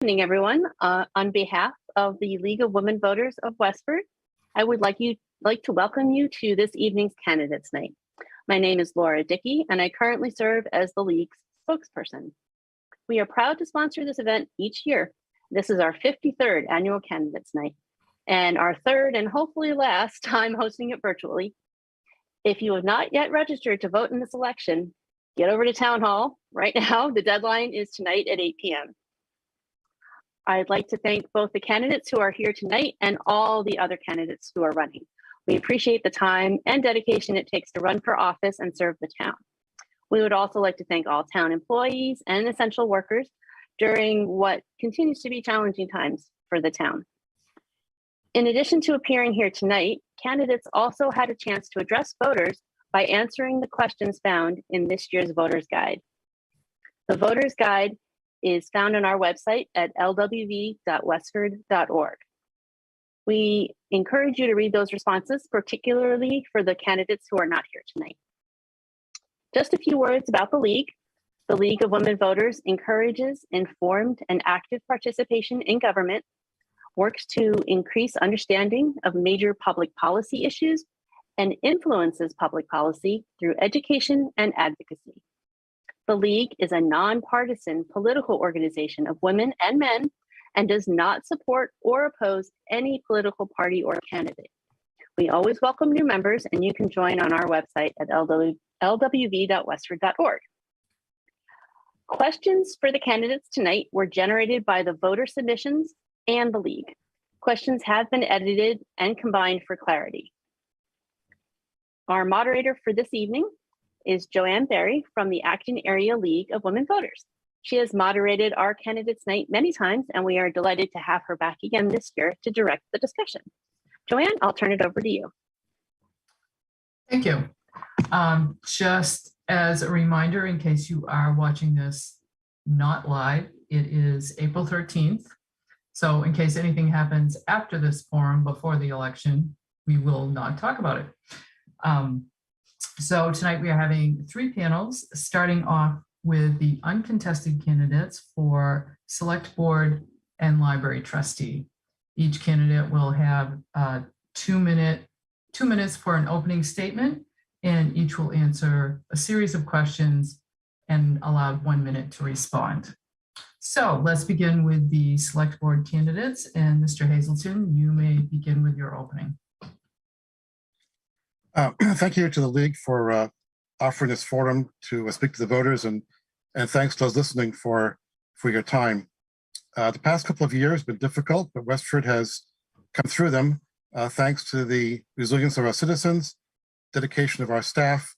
evening, everyone. On behalf of the League of Women Voters of Westford, I would like to welcome you to this evening's Candidates Night. My name is Laura Dickey, and I currently serve as the League's spokesperson. We are proud to sponsor this event each year. This is our 53rd annual Candidates Night, and our third and hopefully last time hosting it virtually. If you have not yet registered to vote in this election, get over to Town Hall right now. The deadline is tonight at 8 p.m. I'd like to thank both the candidates who are here tonight and all the other candidates who are running. We appreciate the time and dedication it takes to run for office and serve the town. We would also like to thank all town employees and essential workers during what continues to be challenging times for the town. In addition to appearing here tonight, candidates also had a chance to address voters by answering the questions found in this year's Voter's Guide. The Voter's Guide is found on our website at lwv.westford.org. We encourage you to read those responses, particularly for the candidates who are not here tonight. Just a few words about the League. The League of Women Voters encourages informed and active participation in government, works to increase understanding of major public policy issues, and influences public policy through education and advocacy. The League is a nonpartisan political organization of women and men and does not support or oppose any political party or candidate. We always welcome new members, and you can join on our website at lwv.westford.org. Questions for the candidates tonight were generated by the voter submissions and the League. Questions have been edited and combined for clarity. Our moderator for this evening is Joanne Berry from the Acton Area League of Women Voters. She has moderated our Candidates Night many times, and we are delighted to have her back again this year to direct the discussion. Joanne, I'll turn it over to you. Thank you. Just as a reminder, in case you are watching this not live, it is April 13th. So in case anything happens after this forum before the election, we will not talk about it. So tonight we are having three panels, starting off with the uncontested candidates for Select Board and Library Trustee. Each candidate will have 2 minutes for an opening statement, and each will answer a series of questions and allowed 1 minute to respond. So let's begin with the Select Board candidates, and Mr. Hazelton, you may begin with your opening. Thank you to the League for offering this forum to speak to the voters, and thanks to those listening for your time. The past couple of years have been difficult, but Westford has come through them thanks to the resilience of our citizens, dedication of our staff,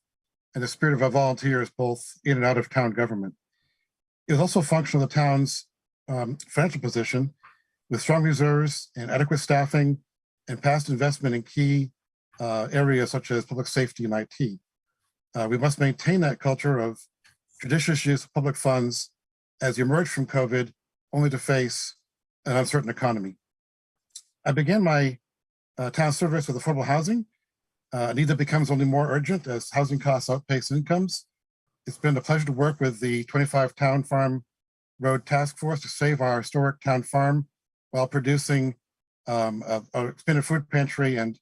and the spirit of our volunteers, both in and out of town government. It was also a function of the town's financial position, with strong reserves and adequate staffing and past investment in key areas such as public safety and IT. We must maintain that culture of judicious use of public funds as we emerge from COVID, only to face an uncertain economy. I began my town service with affordable housing, a need that becomes only more urgent as housing costs outpace incomes. It's been a pleasure to work with the 25 Town Farm Road Task Force to save our historic town farm while producing an expanded food pantry and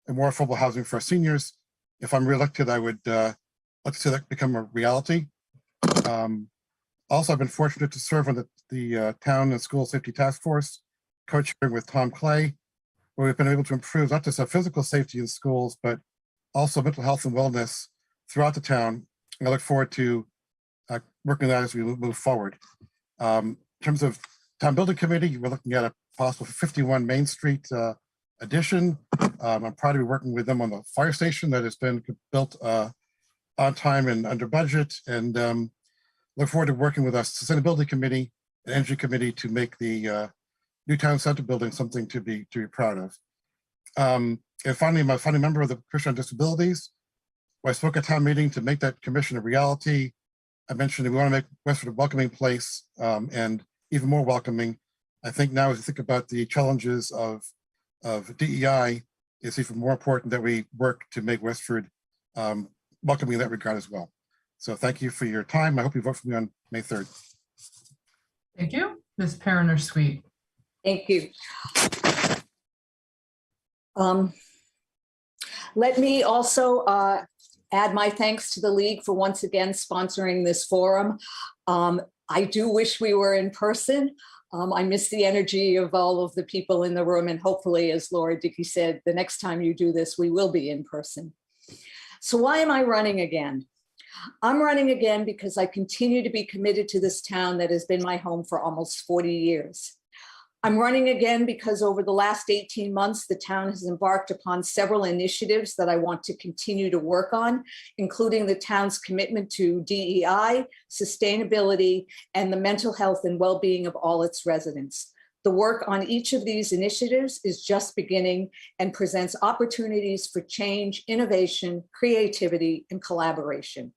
more affordable housing for our seniors. If I'm reelected, I would like to see that become a reality. Also, I've been fortunate to serve on the Town and School Safety Task Force, co-chairing with Tom Clay, where we've been able to improve not just our physical safety in schools, but also mental health and wellness throughout the town. And I look forward to working on that as we move forward. In terms of Town Building Committee, we're looking at a possible 51 Main Street addition. I'm proud to be working with them on the fire station that has been built on time and under budget, and look forward to working with our Sustainability Committee and Energy Committee to make the new town center building something to be proud of. And finally, I'm a founding member of the Commission on Disabilities, where I spoke at town meeting to make that commission a reality. I mentioned that we want to make Westford a welcoming place, and even more welcoming. I think now as we think about the challenges of DEI, it's even more important that we work to make Westford welcoming in that regard as well. So thank you for your time. I hope you vote for me on May 3rd. Thank you. Ms. Perriner-Sweet. Thank you. Let me also add my thanks to the League for once again sponsoring this forum. I do wish we were in person. I miss the energy of all of the people in the room, and hopefully, as Laura Dickey said, the next time you do this, we will be in person. So why am I running again? I'm running again because I continue to be committed to this town that has been my home for almost 40 years. I'm running again because over the last 18 months, the town has embarked upon several initiatives that I want to continue to work on, including the town's commitment to DEI, sustainability, and the mental health and well-being of all its residents. The work on each of these initiatives is just beginning and presents opportunities for change, innovation, creativity, and collaboration.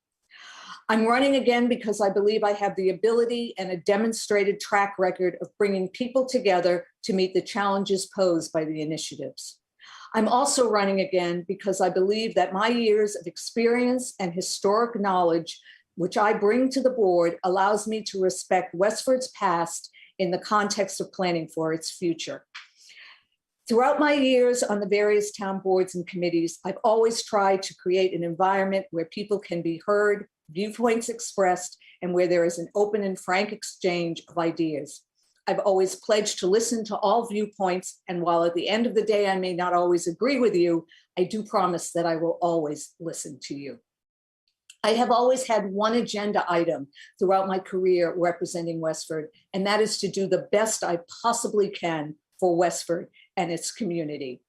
I'm running again because I believe I have the ability and a demonstrated track record of bringing people together to meet the challenges posed by the initiatives. I'm also running again because I believe that my years of experience and historic knowledge, which I bring to the board, allows me to respect Westford's past in the context of planning for its future. Throughout my years on the various town boards and committees, I've always tried to create an environment where people can be heard, viewpoints expressed, and where there is an open and frank exchange of ideas. I've always pledged to listen to all viewpoints, and while at the end of the day I may not always agree with you, I do promise that I will always listen to you. I have always had one agenda item throughout my career representing Westford, and that is to do the best I possibly can for Westford and its community.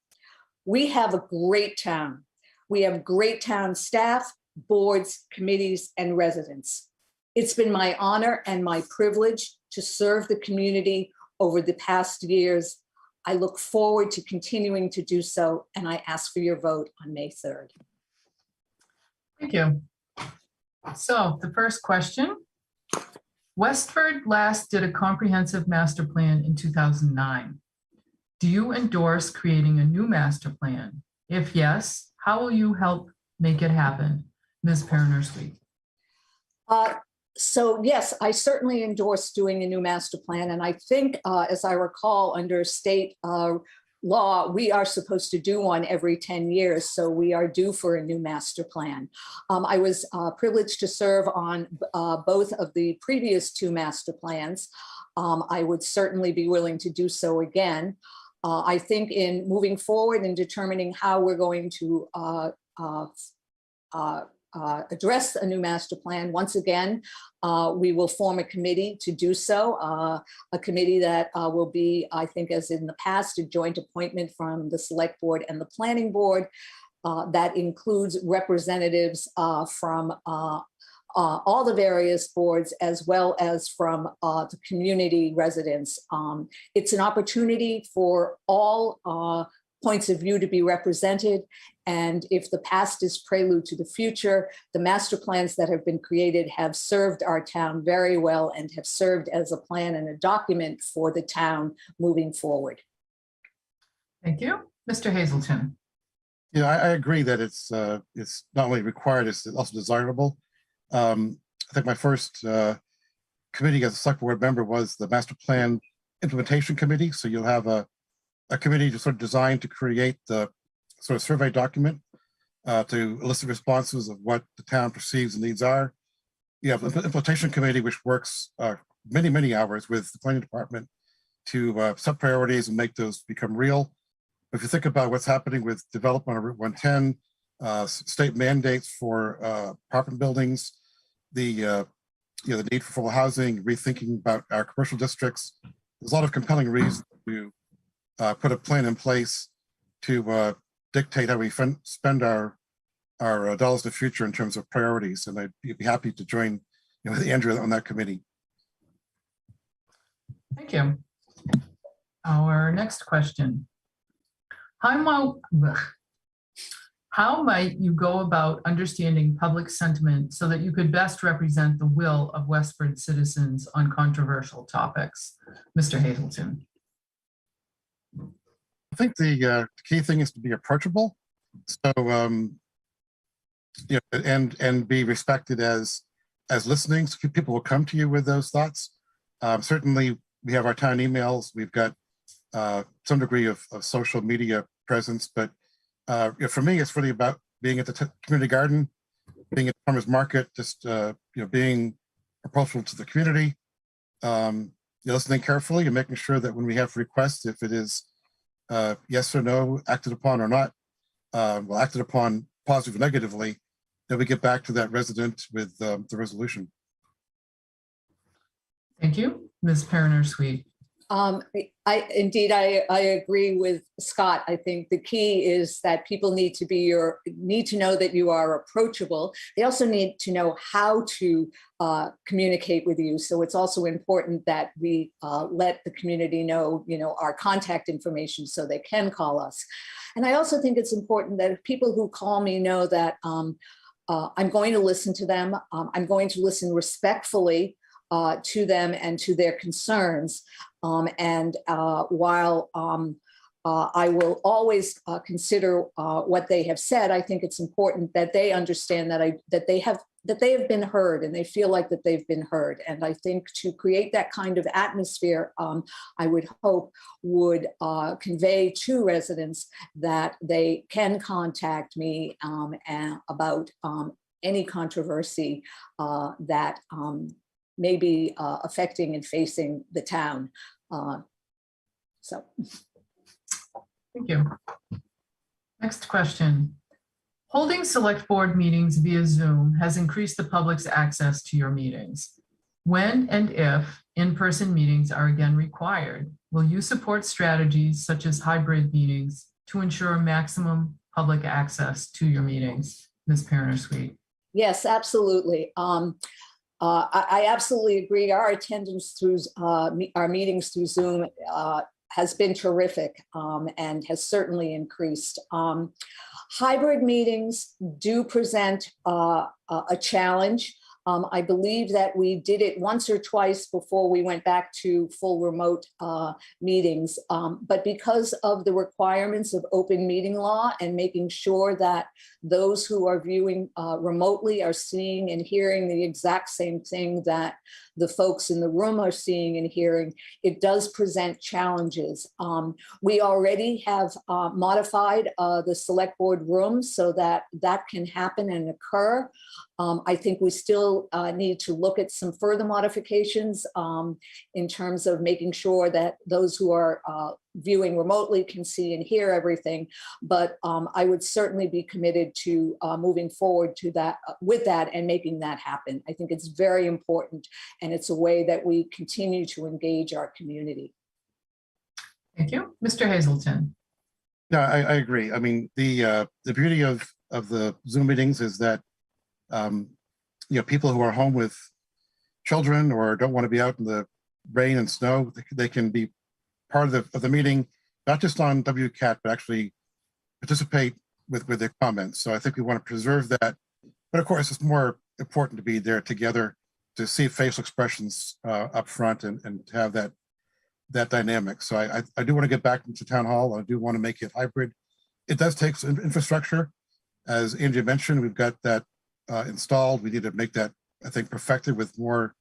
We have a great town. We have great town staff, boards, committees, and residents. It's been my honor and my privilege to serve the community over the past years. I look forward to continuing to do so, and I ask for your vote on May 3rd. Thank you. So the first question, Westford last did a comprehensive master plan in 2009. Do you endorse creating a new master plan? If yes, how will you help make it happen? Ms. Perriner-Sweet. So yes, I certainly endorse doing a new master plan. And I think, as I recall, under state law, we are supposed to do one every 10 years. So we are due for a new master plan. I was privileged to serve on both of the previous two master plans. I would certainly be willing to do so again. I think in moving forward and determining how we're going to address a new master plan, once again, we will form a committee to do so, a committee that will be, I think, as in the past, a joint appointment from the select board and the planning board that includes representatives from all the various boards, as well as from the community residents. It's an opportunity for all points of view to be represented. And if the past is prelude to the future, the master plans that have been created have served our town very well and have served as a plan and a document for the town moving forward. Thank you. Mr. Hazelton. Yeah, I agree that it's not only required, it's also desirable. I think my first committee as a select board member was the master plan implementation committee. So you'll have a committee just sort of designed to create the sort of survey document to elicit responses of what the town perceives the needs are. You have the implementation committee, which works many, many hours with the planning department to set priorities and make those become real. If you think about what's happening with development on Route 110, state mandates for apartment buildings, the need for full housing, rethinking about our commercial districts, there's a lot of compelling reasons to put a plan in place to dictate how we spend our dollars in the future in terms of priorities. And I'd be happy to join with Andrew on that committee. Thank you. Our next question. How might you go about understanding public sentiment so that you could best represent the will of Westford citizens on controversial topics? Mr. Hazelton. I think the key thing is to be approachable. So, and be respected as listening. So people will come to you with those thoughts. Certainly, we have our town emails. We've got some degree of social media presence, but for me, it's really about being at the community garden, being at the farmers market, just being approachable to the community, listening carefully and making sure that when we have requests, if it is yes or no, acted upon or not, acted upon positively or negatively, then we get back to that resident with the resolution. Thank you. Ms. Perriner-Sweet. I agree with Scott. I think the key is that people need to know that you are approachable. They also need to know how to communicate with you. So it's also important that we let the community know, our contact information so they can call us. And I also think it's important that people who call me know that I'm going to listen to them. I'm going to listen respectfully to them and to their concerns. While I will always consider what they have said, I think it's important that they understand that they have been heard and they feel like that they've been heard. And I think to create that kind of atmosphere, I would hope would convey to residents that they can contact me about any controversy that may be affecting and facing the town. Thank you. Next question. Holding select board meetings via Zoom has increased the public's access to your meetings. When and if in-person meetings are again required, will you support strategies such as hybrid meetings to ensure maximum public access to your meetings? Ms. Perriner-Sweet. Yes, absolutely. I absolutely agree. Our attendance through our meetings through Zoom has been terrific and has certainly increased. Hybrid meetings do present a challenge. I believe that we did it once or twice before we went back to full remote meetings. But because of the requirements of open meeting law and making sure that those who are viewing remotely are seeing and hearing the exact same thing that the folks in the room are seeing and hearing, it does present challenges. We already have modified the select board room so that that can happen and occur. I think we still need to look at some further modifications in terms of making sure that those who are viewing remotely can see and hear everything. But I would certainly be committed to moving forward to that with that and making that happen. I think it's very important, and it's a way that we continue to engage our community. Thank you. Mr. Hazelton. No, I agree. I mean, the beauty of the Zoom meetings is that people who are home with children or don't want to be out in the rain and snow, they can be part of the meeting, not just on WCAT, but actually participate with their comments. So I think we want to preserve that. But of course, it's more important to be there together to see facial expressions up front and to have that dynamic. So I do want to get back into town hall. I do want to make it hybrid. It does take some infrastructure. As Andrea mentioned, we've got that installed. We need to make that, I think, perfected with more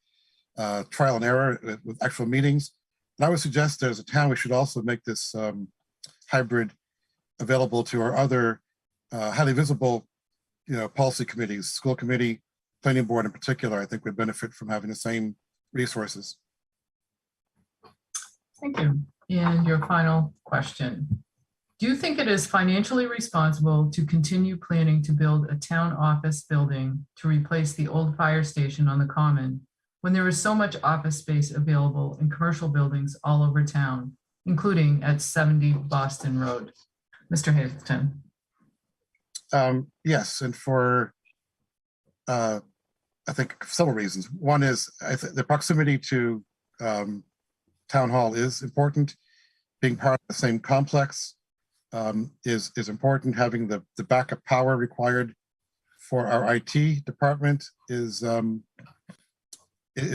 trial and error with actual meetings. And I would suggest that as a town, we should also make this hybrid available to our other highly visible, policy committees, school committee, planning board in particular. I think would benefit from having the same resources. Thank you. And your final question. Do you think it is financially responsible to continue planning to build a town office building to replace the old fire station on the common when there is so much office space available in commercial buildings all over town, including at 70 Boston Road? Mr. Hazelton. Yes, and for I think several reasons. One is the proximity to town hall is important. Being part of the same complex is important. Having the backup power required for our IT department is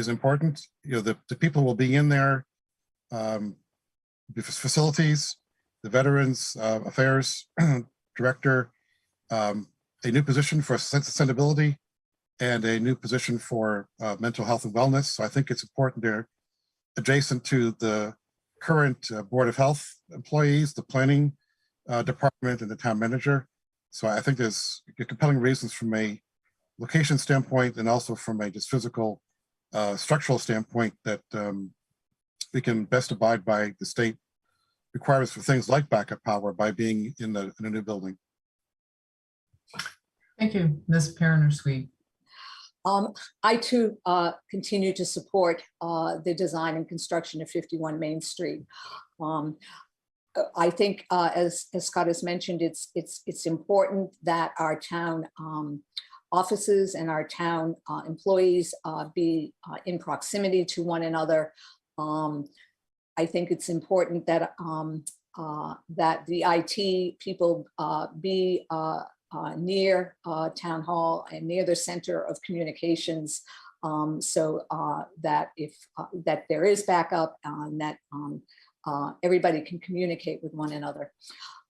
important. The people will be in there, the facilities, the Veterans Affairs Director, a new position for sustainability, and a new position for mental health and wellness. So I think it's important adjacent to the current Board of Health employees, the planning department, and the town manager. So I think there's compelling reasons from a location standpoint and also from a just physical structural standpoint that we can best abide by the state requirements for things like backup power by being in a new building. Thank you, Ms. Perriner-Sweet. I too continue to support the design and construction of 51 Main Street. I think, as Scott has mentioned, it's important that our town offices and our town employees be in proximity to one another. I think it's important that that the IT people be near Town Hall and near the center of communications, so that if that there is backup and that everybody can communicate with one another.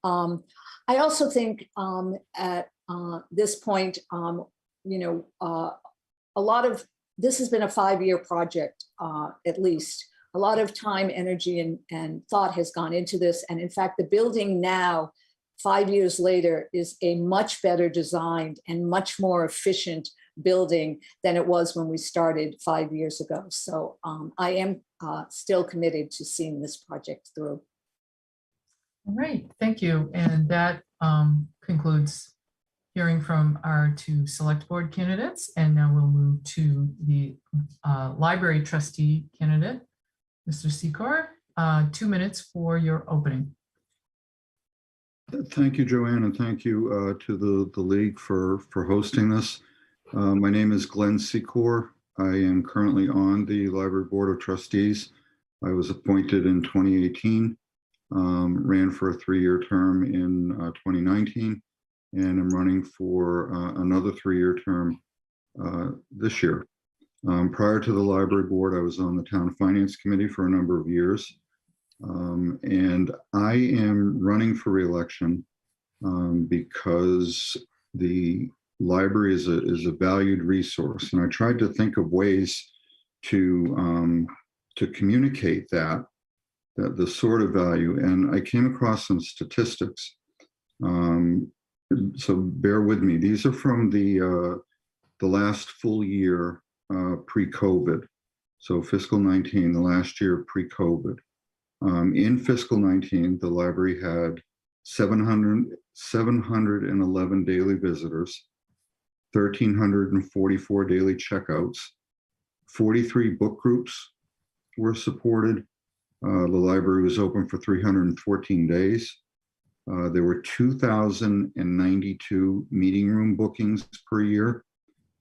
I also think at this point, you know, a lot of this has been a 5-year project, at least. A lot of time, energy, and thought has gone into this. And in fact, the building now, 5 years later, is a much better designed and much more efficient building than it was when we started 5 years ago. So I am still committed to seeing this project through. All right, thank you. And that concludes hearing from our 2 select board candidates. And now we'll move to the library trustee candidate, Mr. Secor. 2 minutes for your opening. Thank you, Joanne, and thank you to the league for hosting this. My name is Glenn Secor. I am currently on the Library Board of Trustees. I was appointed in 2018, ran for a 3-year term in 2019, and I'm running for another 3-year term this year. Prior to the Library Board, I was on the Town Finance Committee for a number of years. And I am running for re-election because the library is a valued resource, and I tried to think of ways to communicate that the sort of value, and I came across some statistics. So bear with me. These are from the last full year pre-COVID. So fiscal 19, the last year pre-COVID. In fiscal 19, the library had 711 daily visitors, 1,344 daily checkouts, 43 book groups were supported. The library was open for 314 days. There were 2,092 meeting room bookings per year.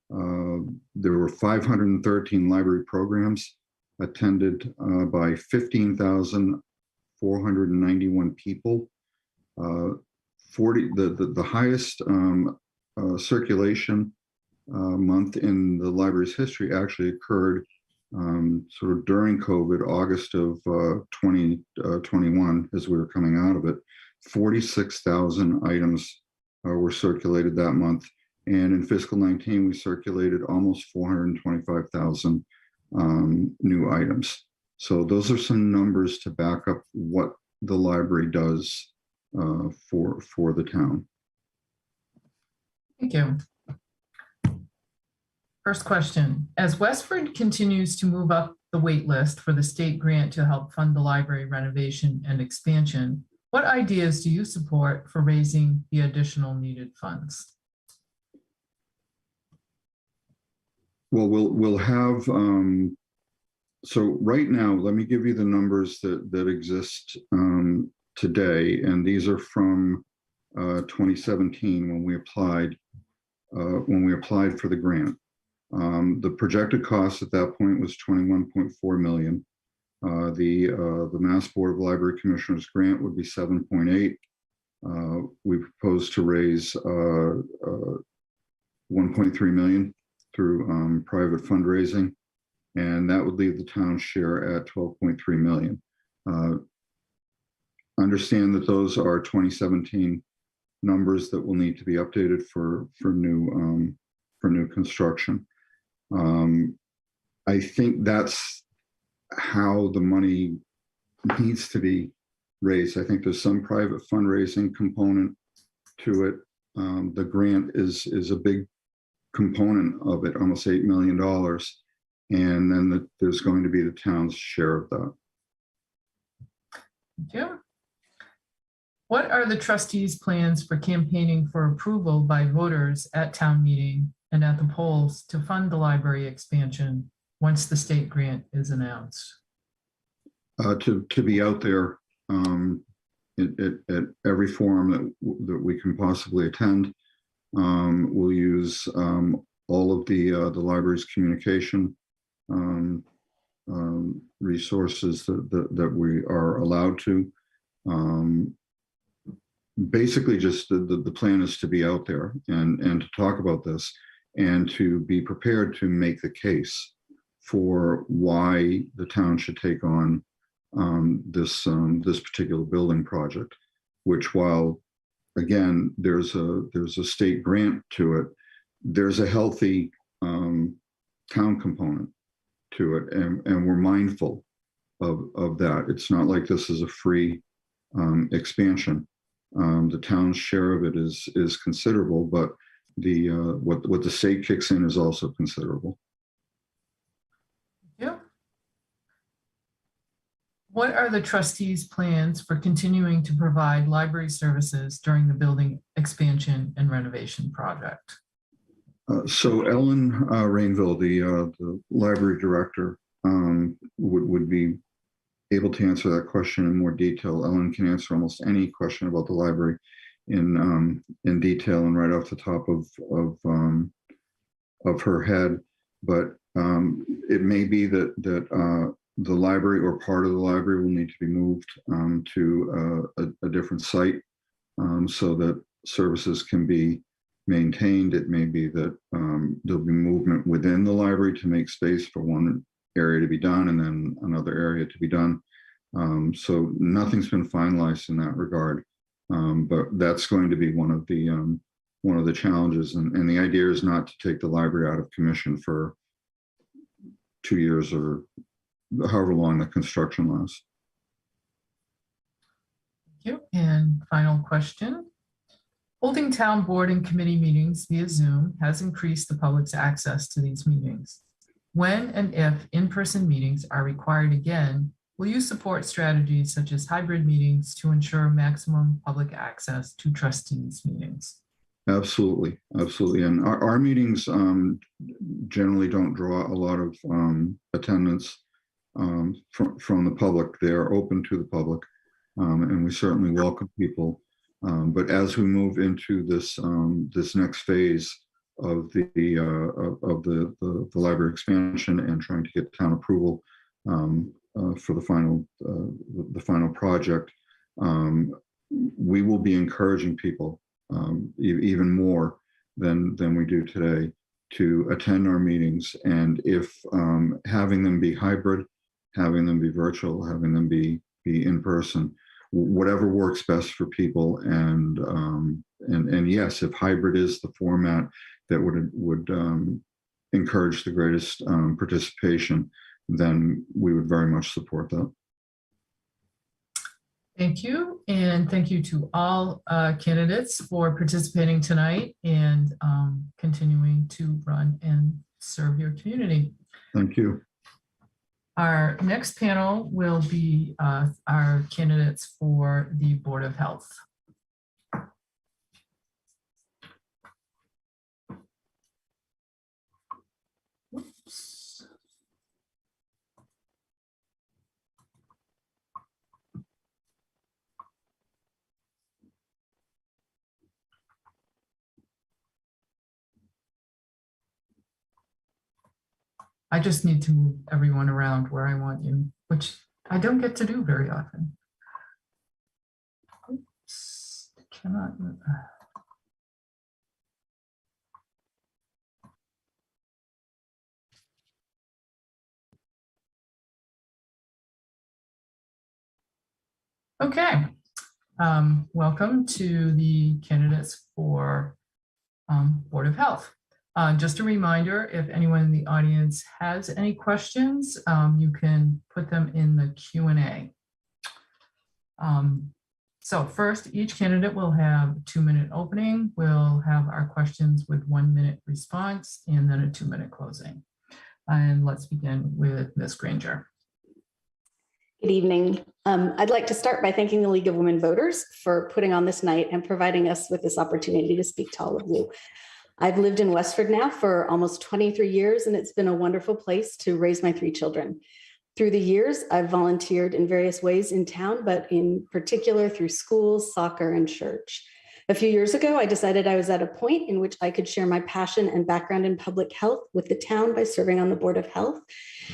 There were 513 library programs attended by 15,491 people. The highest circulation month in the library's history actually occurred sort of during COVID, August of 2021, as we were coming out of it. 46,000 items were circulated that month. And in fiscal 19, we circulated almost 425,000 new items. So those are some numbers to back up what the library does for the town. Thank you. First question, as Westford continues to move up the wait list for the state grant to help fund the library renovation and expansion, what ideas do you support for raising the additional needed funds? Well, we'll have, so right now, let me give you the numbers that exist today, and these are from 2017 when we applied for the grant. The projected cost at that point was $21.4 million. The Mass Board of Library Commissioners grant would be 7.8. We proposed to raise 1.3 million through private fundraising, and that would leave the town's share at 12.3 million. Understand that those are 2017 numbers that will need to be updated for new construction. I think that's how the money needs to be raised. I think there's some private fundraising component to it. The grant is a big component of it, almost $8 million. And then there's going to be the town's share of that. Thank you. What are the trustees' plans for campaigning for approval by voters at town meeting and at the polls to fund the library expansion once the state grant is announced? To be out there at every forum that we can possibly attend. We'll use all of the library's communication resources that we are allowed to. Basically, just the plan is to be out there and to talk about this and to be prepared to make the case for why the town should take on this particular building project, which, while again there's a state grant to it, there's a healthy town component to it, and we're mindful of that. It's not like this is a free expansion. The town's share of it is considerable, but the what the state kicks in is also considerable. Yeah. What are the trustees' plans for continuing to provide library services during the building expansion and renovation project? So Ellen Rainville, the library director, would be able to answer that question in more detail. Ellen can answer almost any question about the library in detail and right off the top of her head. But it may be that the library or part of the library will need to be moved to a different site so that services can be maintained. It may be that there'll be movement within the library to make space for one area to be done and then another area to be done. So nothing's been finalized in that regard, but that's going to be one of the challenges. And the idea is not to take the library out of commission for 2 years or however long the construction lasts. Thank you. And final question. Holding town board and committee meetings via Zoom has increased the public's access to these meetings. When and if in-person meetings are required again, will you support strategies such as hybrid meetings to ensure maximum public access to trustees' meetings? Absolutely, absolutely. And our meetings generally don't draw a lot of attendance from the public. They are open to the public, and we certainly welcome people. But as we move into this this next phase of the library expansion and trying to get town approval for the final project, we will be encouraging people even more than we do today to attend our meetings. And if having them be hybrid, having them be virtual, having them be in person, whatever works best for people. And yes, if hybrid is the format that would encourage the greatest participation, then we would very much support that. Thank you. And thank you to all candidates for participating tonight and continuing to run and serve your community. Thank you. Our next panel will be our candidates for the Board of Health. Oops. I just need to move everyone around where I want you, which I don't get to do very often. Oops, cannot. Okay, welcome to the candidates for Board of Health. Just a reminder, if anyone in the audience has any questions, you can put them in the Q&A. So first, each candidate will have a 2-minute opening. We'll have our questions with 1-minute response and then a 2-minute closing. And let's begin with Ms. Granger. Good evening. I'd like to start by thanking the League of Women Voters for putting on this night and providing us with this opportunity to speak to all of you. I've lived in Westford now for almost 23 years, and it's been a wonderful place to raise my 3 children. Through the years, I've volunteered in various ways in town, but in particular through schools, soccer, and church. A few years ago, I decided I was at a point in which I could share my passion and background in public health with the town by serving on the Board of Health,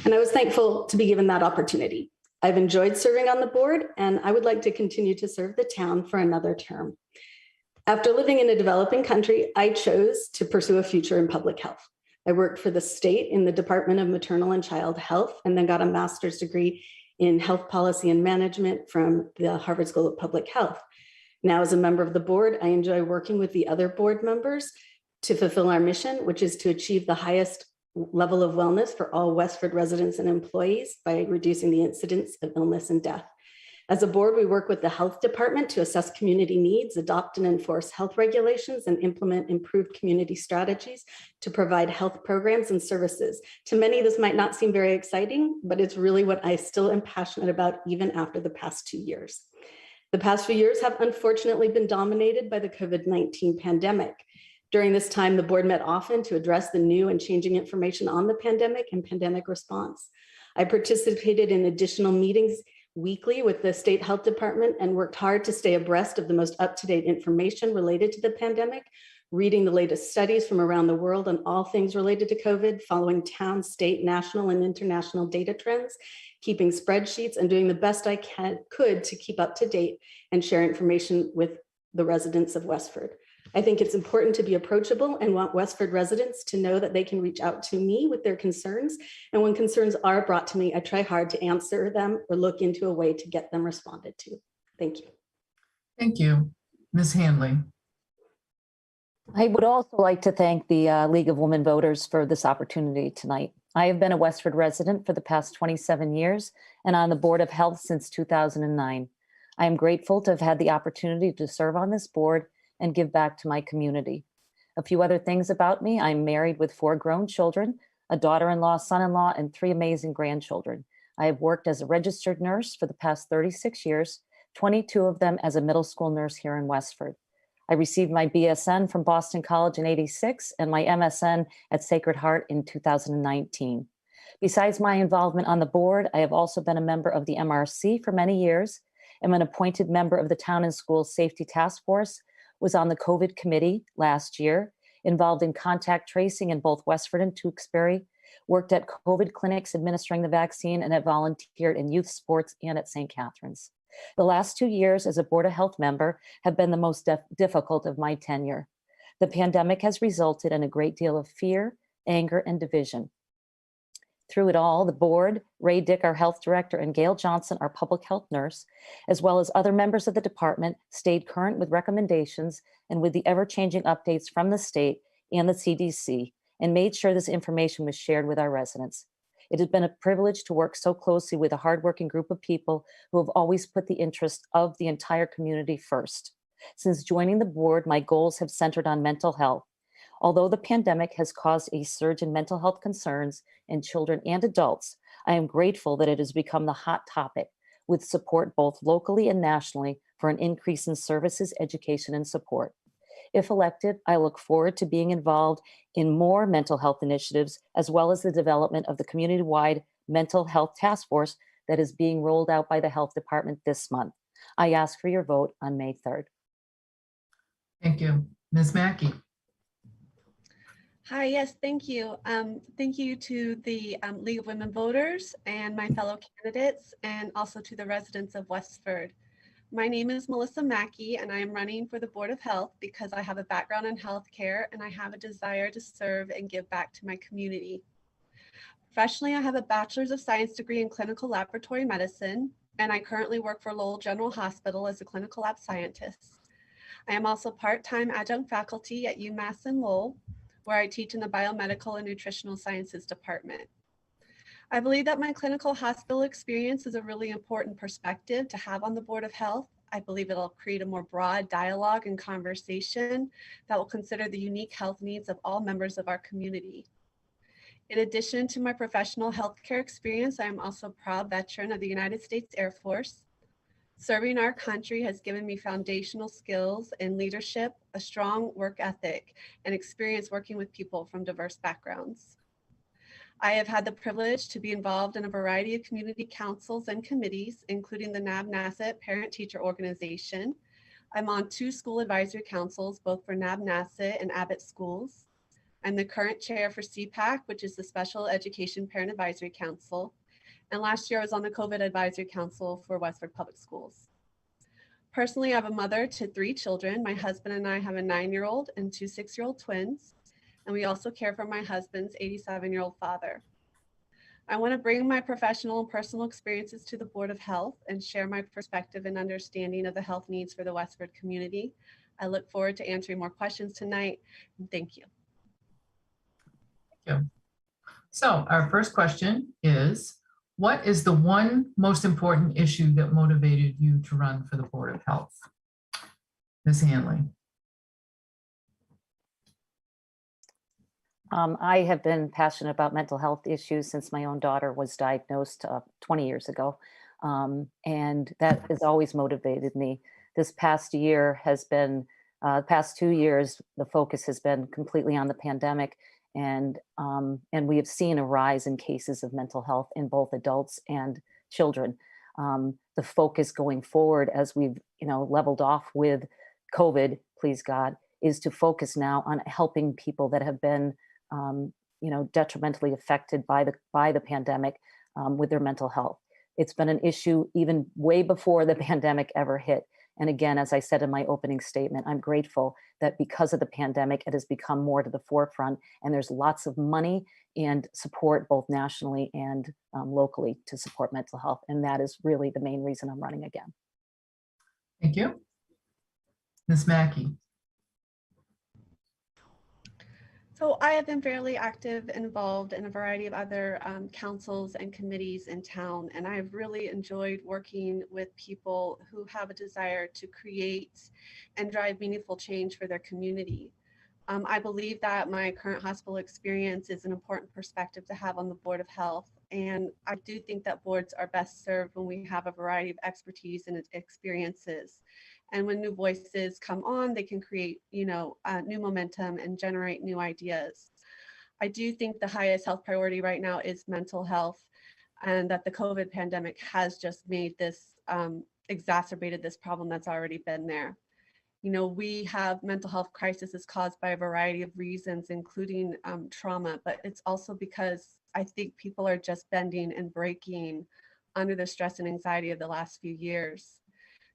and I was thankful to be given that opportunity. I've enjoyed serving on the board, and I would like to continue to serve the town for another term. After living in a developing country, I chose to pursue a future in public health. I worked for the state in the Department of Maternal and Child Health, and then got a master's degree in health policy and management from the Harvard School of Public Health. Now, as a member of the board, I enjoy working with the other board members to fulfill our mission, which is to achieve the highest level of wellness for all Westford residents and employees by reducing the incidence of illness and death. As a board, we work with the health department to assess community needs, adopt and enforce health regulations, and implement improved community strategies to provide health programs and services. To many, this might not seem very exciting, but it's really what I still am passionate about even after the past 2 years. The past few years have unfortunately been dominated by the COVID-19 pandemic. During this time, the board met often to address the new and changing information on the pandemic and pandemic response. I participated in additional meetings weekly with the state health department and worked hard to stay abreast of the most up-to-date information related to the pandemic, reading the latest studies from around the world on all things related to COVID, following town, state, national, and international data trends, keeping spreadsheets, and doing the best I could to keep up to date and share information with the residents of Westford. I think it's important to be approachable and want Westford residents to know that they can reach out to me with their concerns. And when concerns are brought to me, I try hard to answer them or look into a way to get them responded to. Thank you. Thank you. Ms. Handley. I would also like to thank the League of Women Voters for this opportunity tonight. I have been a Westford resident for the past 27 years and on the Board of Health since 2009. I am grateful to have had the opportunity to serve on this board and give back to my community. A few other things about me: I'm married with 4 grown children, a daughter-in-law, son-in-law, and 3 amazing grandchildren. I have worked as a registered nurse for the past 36 years, 22 of them as a middle school nurse here in Westford. I received my BSN from Boston College in '86 and my MSN at Sacred Heart in 2019. Besides my involvement on the board, I have also been a member of the MRC for many years. I'm an appointed member of the Town and School Safety Task Force, was on the COVID committee last year, involved in contact tracing in both Westford and Tewksbury, worked at COVID clinics administering the vaccine, and have volunteered in youth sports and at St. Catherine's. The last 2 years as a Board of Health member have been the most difficult of my tenure. The pandemic has resulted in a great deal of fear, anger, and division. Through it all, the board, Ray Dick, our health director, and Gail Johnson, our public health nurse, as well as other members of the department, stayed current with recommendations and with the ever-changing updates from the state and the CDC, and made sure this information was shared with our residents. It has been a privilege to work so closely with a hardworking group of people who have always put the interest of the entire community first. Since joining the board, my goals have centered on mental health. Although the pandemic has caused a surge in mental health concerns in children and adults, I am grateful that it has become the hot topic, with support both locally and nationally for an increase in services, education, and support. If elected, I look forward to being involved in more mental health initiatives, as well as the development of the community-wide mental health task force that is being rolled out by the health department this month. I ask for your vote on May 3rd. Thank you. Ms. Mackey. Hi, yes, thank you. Thank you to the League of Women Voters and my fellow candidates, and also to the residents of Westford. My name is Melissa Mackey, and I am running for the Board of Health because I have a background in healthcare and I have a desire to serve and give back to my community. Professionally, I have a Bachelor's of Science degree in clinical laboratory medicine, and I currently work for Lowell General Hospital as a clinical lab scientist. I am also part-time adjunct faculty at UMass in Lowell, where I teach in the Biomedical and Nutritional Sciences department. I believe that my clinical hospital experience is a really important perspective to have on the Board of Health. I believe it'll create a more broad dialogue and conversation that will consider the unique health needs of all members of our community. In addition to my professional healthcare experience, I am also a proud veteran of the United States Air Force. Serving our country has given me foundational skills in leadership, a strong work ethic, and experience working with people from diverse backgrounds. I have had the privilege to be involved in a variety of community councils and committees, including the NAB-NASSET Parent-Teacher Organization. I'm on 2 school advisory councils, both for NAB-NASSET and Abbott Schools. I'm the current chair for CPAC, which is the Special Education Parent Advisory Council. And last year I was on the COVID Advisory Council for Westford Public Schools. Personally, I have a mother to 3 children. My husband and I have a 9-year-old and 2 6-year-old twins. And we also care for my husband's 87-year-old father. I want to bring my professional and personal experiences to the Board of Health and share my perspective and understanding of the health needs for the Westford community. I look forward to answering more questions tonight. And thank you. Thank you. So our first question is, what is the one most important issue that motivated you to run for the Board of Health? Ms. Hanley. I have been passionate about mental health issues since my own daughter was diagnosed 20 years ago. And that has always motivated me. This past year has been, past 2 years, the focus has been completely on the pandemic. And we have seen a rise in cases of mental health in both adults and children. The focus going forward, as we've leveled off with COVID, please God, is to focus now on helping people that have been detrimentally affected by the pandemic with their mental health. It's been an issue even way before the pandemic ever hit. And again, as I said in my opening statement, I'm grateful that because of the pandemic, it has become more to the forefront, and there's lots of money and support both nationally and locally to support mental health. And that is really the main reason I'm running again. Thank you. Ms. Mackey. So I have been fairly active and involved in a variety of other councils and committees in town, and I've really enjoyed working with people who have a desire to create and drive meaningful change for their community. I believe that my current hospital experience is an important perspective to have on the Board of Health, and I do think that boards are best served when we have a variety of expertise and experiences. And when new voices come on, they can create, new momentum and generate new ideas. I do think the highest health priority right now is mental health, and that the COVID pandemic has just made this, exacerbated this problem that's already been there. We have mental health crises caused by a variety of reasons, including trauma, but it's also because I think people are just bending and breaking under the stress and anxiety of the last few years.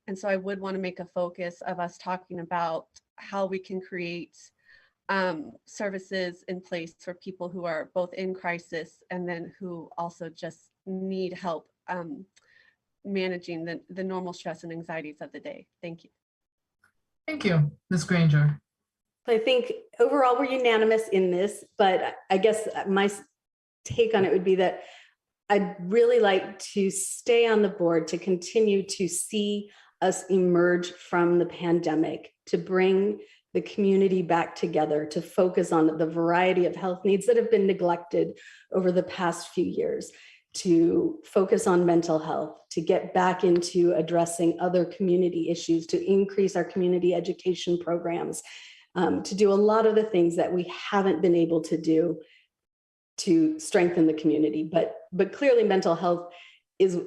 And so I would want to make a focus of us talking about how we can create services in place for people who are both in crisis and then who also just need help managing the normal stress and anxieties of the day. Thank you. Thank you, Ms. Granger. I think overall we're unanimous in this, but I guess my take on it would be that I'd really like to stay on the board to continue to see us emerge from the pandemic, to bring the community back together, to focus on the variety of health needs that have been neglected over the past few years, to focus on mental health, to get back into addressing other community issues, to increase our community education programs, to do a lot of the things that we haven't been able to do to strengthen the community. But clearly mental health is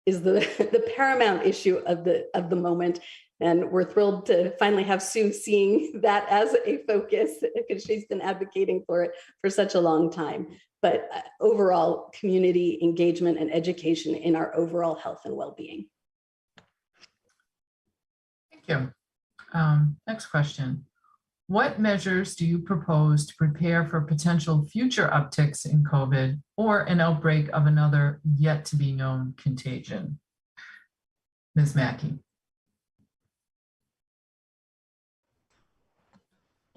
the paramount issue of the moment. And we're thrilled to finally have Sue seeing that as a focus, because she's been advocating for it for such a long time. But overall, community engagement and education in our overall health and well-being. Thank you. Next question. What measures do you propose to prepare for potential future upticks in COVID or an outbreak of another yet to be known contagion? Ms. Mackey.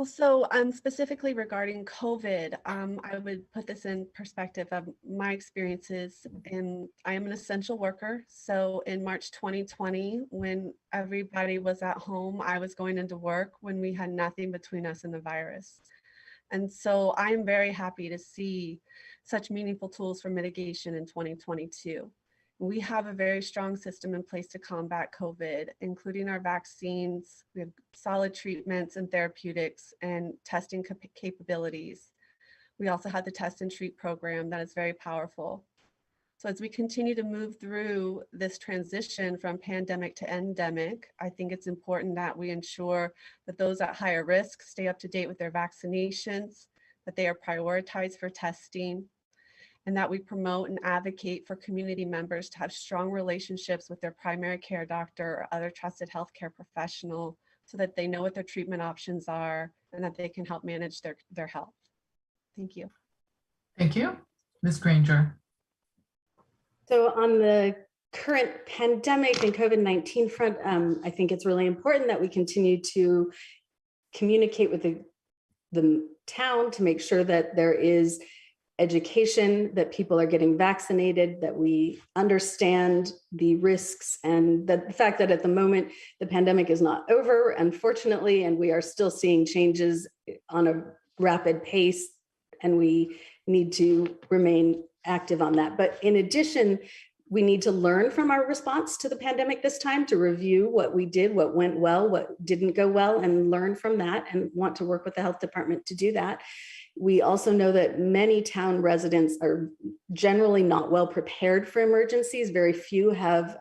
Well, so specifically regarding COVID, I would put this in perspective of my experiences. And I am an essential worker. So in March 2020, when everybody was at home, I was going into work when we had nothing between us and the virus. And so I'm very happy to see such meaningful tools for mitigation in 2022. We have a very strong system in place to combat COVID, including our vaccines. We have solid treatments and therapeutics and testing capabilities. We also have the test and treat program that is very powerful. So as we continue to move through this transition from pandemic to endemic, I think it's important that we ensure that those at higher risk stay up to date with their vaccinations, that they are prioritized for testing, and that we promote and advocate for community members to have strong relationships with their primary care doctor or other trusted healthcare professional so that they know what their treatment options are and that they can help manage their health. Thank you. Thank you. Ms. Granger. So on the current pandemic and COVID-19 front, I think it's really important that we continue to communicate with the town to make sure that there is education, that people are getting vaccinated, that we understand the risks, and that the fact that at the moment the pandemic is not over, unfortunately, and we are still seeing changes on a rapid pace, and we need to remain active on that. But in addition, we need to learn from our response to the pandemic this time, to review what we did, what went well, what didn't go well, and learn from that, and want to work with the health department to do that. We also know that many town residents are generally not well prepared for emergencies. Very few have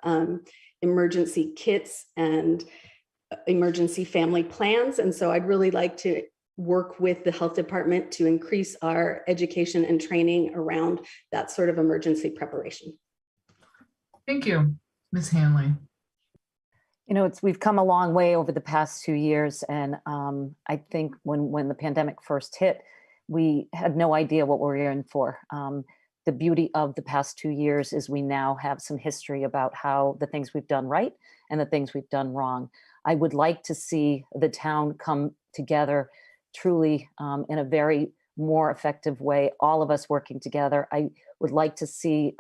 emergency kits and emergency family plans. And so I'd really like to work with the health department to increase our education and training around that sort of emergency preparation. Thank you. Ms. Hanley. You know, we've come a long way over the past 2 years. And I think when the pandemic first hit, we had no idea what we were in for. The beauty of the past 2 years is we now have some history about how the things we've done right and the things we've done wrong. I would like to see the town come together truly in a very more effective way, all of us working together. I would like to see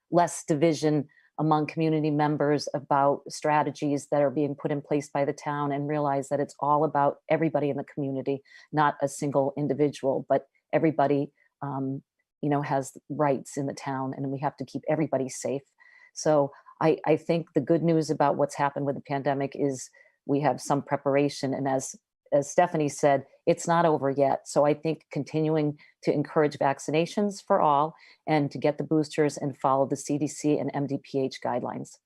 less division among community members about strategies that are being put in place by the town, and realize that it's all about everybody in the community, not a single individual, but everybody has rights in the town, and we have to keep everybody safe. So I think the good news about what's happened with the pandemic is we have some preparation. And as Stephanie said, it's not over yet. So I think continuing to encourage vaccinations for all and to get the boosters and follow the CDC and MDPH guidelines.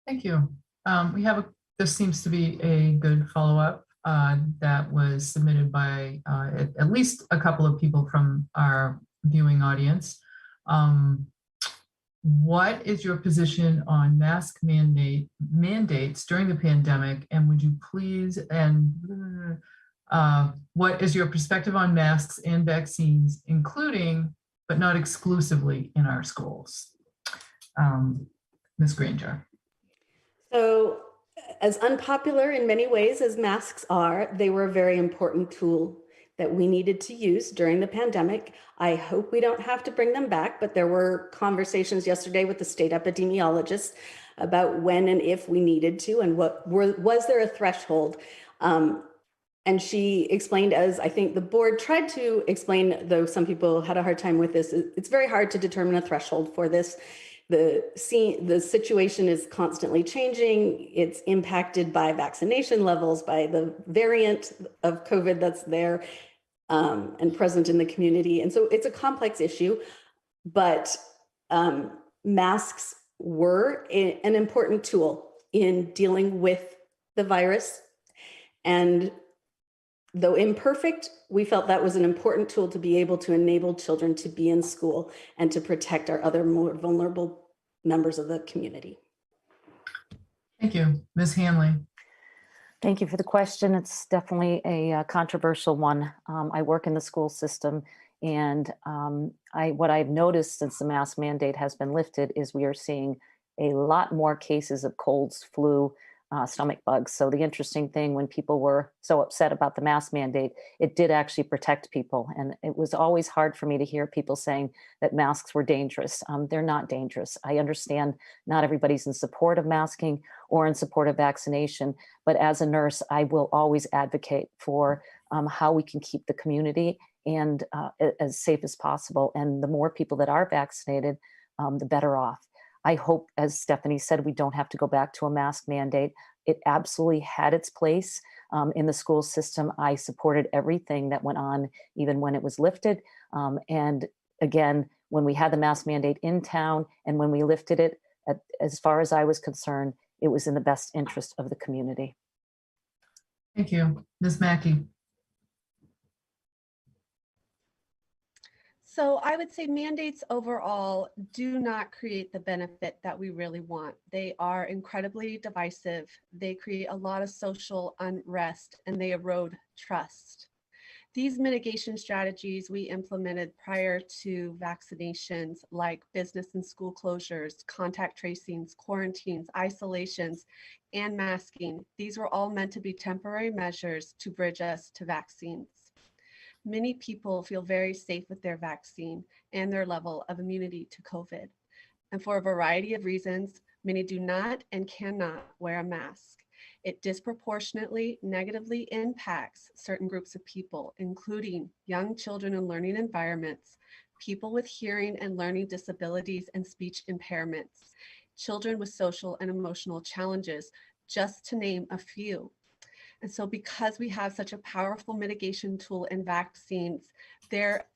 Thank you. This seems to be a good follow-up that was submitted by at least a couple of people from our viewing audience. What is your position on mask mandates during the pandemic? And would you please, what is your perspective on masks and vaccines, including, but not exclusively, in our schools? Ms. Granger. So as unpopular in many ways as masks are, they were a very important tool that we needed to use during the pandemic. I hope we don't have to bring them back, but there were conversations yesterday with the state epidemiologist about when and if we needed to, and was there a threshold? And she explained, as I think the board tried to explain, though some people had a hard time with this, it's very hard to determine a threshold for this. The situation is constantly changing. It's impacted by vaccination levels, by the variant of COVID that's there and present in the community. And so it's a complex issue, but masks were an important tool in dealing with the virus. And though imperfect, we felt that was an important tool to be able to enable children to be in school and to protect our other more vulnerable members of the community. Thank you. Ms. Hanley. Thank you for the question. It's definitely a controversial one. I work in the school system, and what I've noticed since the mask mandate has been lifted is we are seeing a lot more cases of colds, flu, stomach bugs. So the interesting thing, when people were so upset about the mask mandate, it did actually protect people. And it was always hard for me to hear people saying that masks were dangerous. They're not dangerous. I understand not everybody's in support of masking or in support of vaccination, but as a nurse, I will always advocate for how we can keep the community and as safe as possible. And the more people that are vaccinated, the better off. I hope, as Stephanie said, we don't have to go back to a mask mandate. It absolutely had its place in the school system. I supported everything that went on, even when it was lifted. And again, when we had the mask mandate in town and when we lifted it, as far as I was concerned, it was in the best interest of the community. Thank you. Ms. Mackey. So I would say mandates overall do not create the benefit that we really want. They are incredibly divisive. They create a lot of social unrest and they erode trust. These mitigation strategies we implemented prior to vaccinations, like business and school closures, contact tracings, quarantines, isolations, and masking, these were all meant to be temporary measures to bridge us to vaccines. Many people feel very safe with their vaccine and their level of immunity to COVID. And for a variety of reasons, many do not and cannot wear a mask. It disproportionately negatively impacts certain groups of people, including young children in learning environments, people with hearing and learning disabilities and speech impairments, children with social and emotional challenges, just to name a few. And so because we have such a powerful mitigation tool in vaccines, there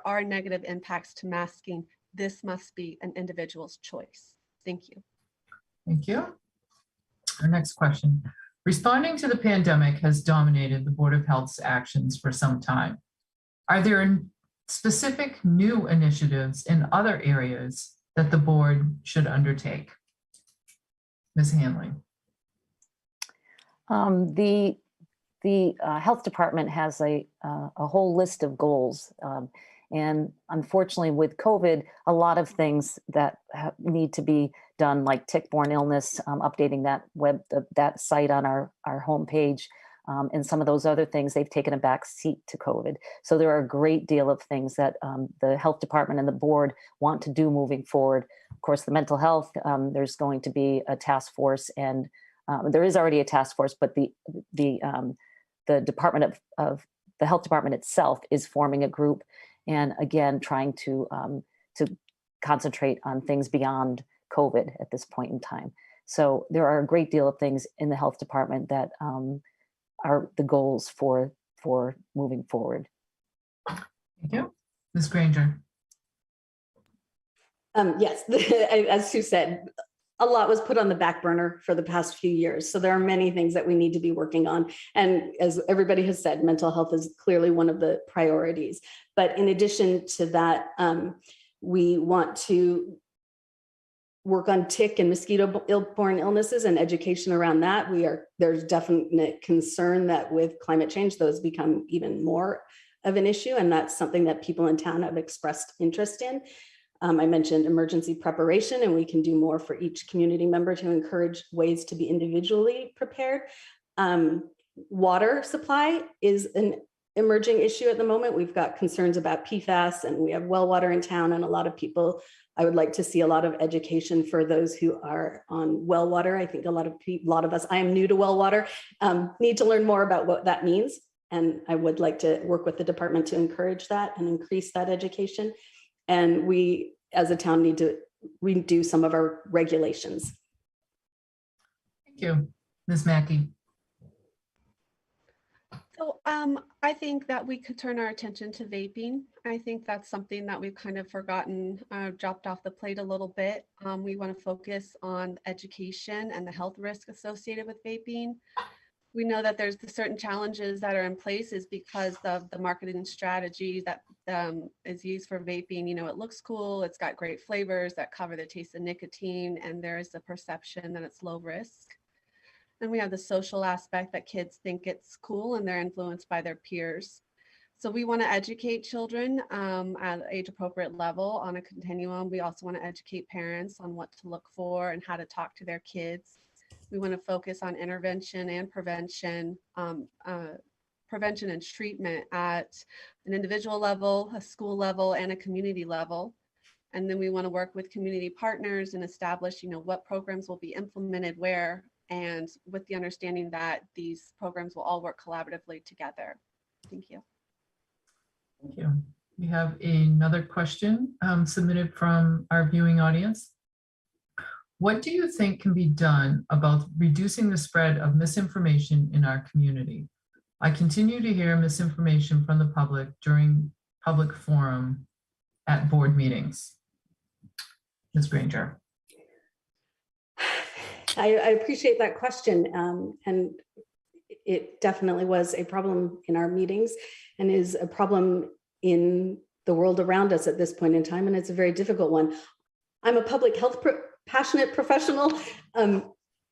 are negative impacts to masking, this must be an individual's choice. Thank you. Thank you. Our next question. Responding to the pandemic has dominated the Board of Health's actions for some time. Are there specific new initiatives in other areas that the board should undertake? Ms. Hanley. The health department has a whole list of goals. And unfortunately with COVID, a lot of things that need to be done, like tick-borne illness, updating that site on our homepage, and some of those other things, they've taken a back seat to COVID. So there are a great deal of things that the health department and the board want to do moving forward. Of course, the mental health, there's going to be a task force, and there is already a task force, but the department of the health department itself is forming a group, and again trying to concentrate on things beyond COVID at this point in time. So there are a great deal of things in the health department that are the goals for moving forward. Thank you. Ms. Granger. Yes, as Sue said, a lot was put on the back burner for the past few years. So there are many things that we need to be working on. And as everybody has said, mental health is clearly one of the priorities. But in addition to that, we want to work on tick and mosquito-borne illnesses and education around that. There's definite concern that with climate change, those become even more of an issue. And that's something that people in town have expressed interest in. I mentioned emergency preparation, and we can do more for each community member to encourage ways to be individually prepared. Water supply is an emerging issue at the moment. We've got concerns about PFAS, and we have well water in town, and a lot of people, I would like to see a lot of education for those who are on well water. I think a lot of us, I am new to well water, need to learn more about what that means. And I would like to work with the department to encourage that and increase that education. And we, as a town, need to redo some of our regulations. Thank you. Ms. Mackey. So I think that we could turn our attention to vaping. I think that's something that we've kind of forgotten, dropped off the plate a little bit. We want to focus on education and the health risk associated with vaping. We know that there's certain challenges that are in place is because of the marketing strategy that is used for vaping. You know, it looks cool, it's got great flavors that cover the taste of nicotine, and there is a perception that it's low risk. And we have the social aspect that kids think it's cool and they're influenced by their peers. So we want to educate children at an age appropriate level on a continuum. We also want to educate parents on what to look for and how to talk to their kids. We want to focus on intervention and prevention, prevention and treatment at an individual level, a school level, and a community level. And then we want to work with community partners and establish, what programs will be implemented where, and with the understanding that these programs will all work collaboratively together. Thank you. Thank you. We have another question submitted from our viewing audience. What do you think can be done about reducing the spread of misinformation in our community? I continue to hear misinformation from the public during public forum at board meetings. Ms. Granger. I appreciate that question. And it definitely was a problem in our meetings and is a problem in the world around us at this point in time. And it's a very difficult one. I'm a public health passionate professional,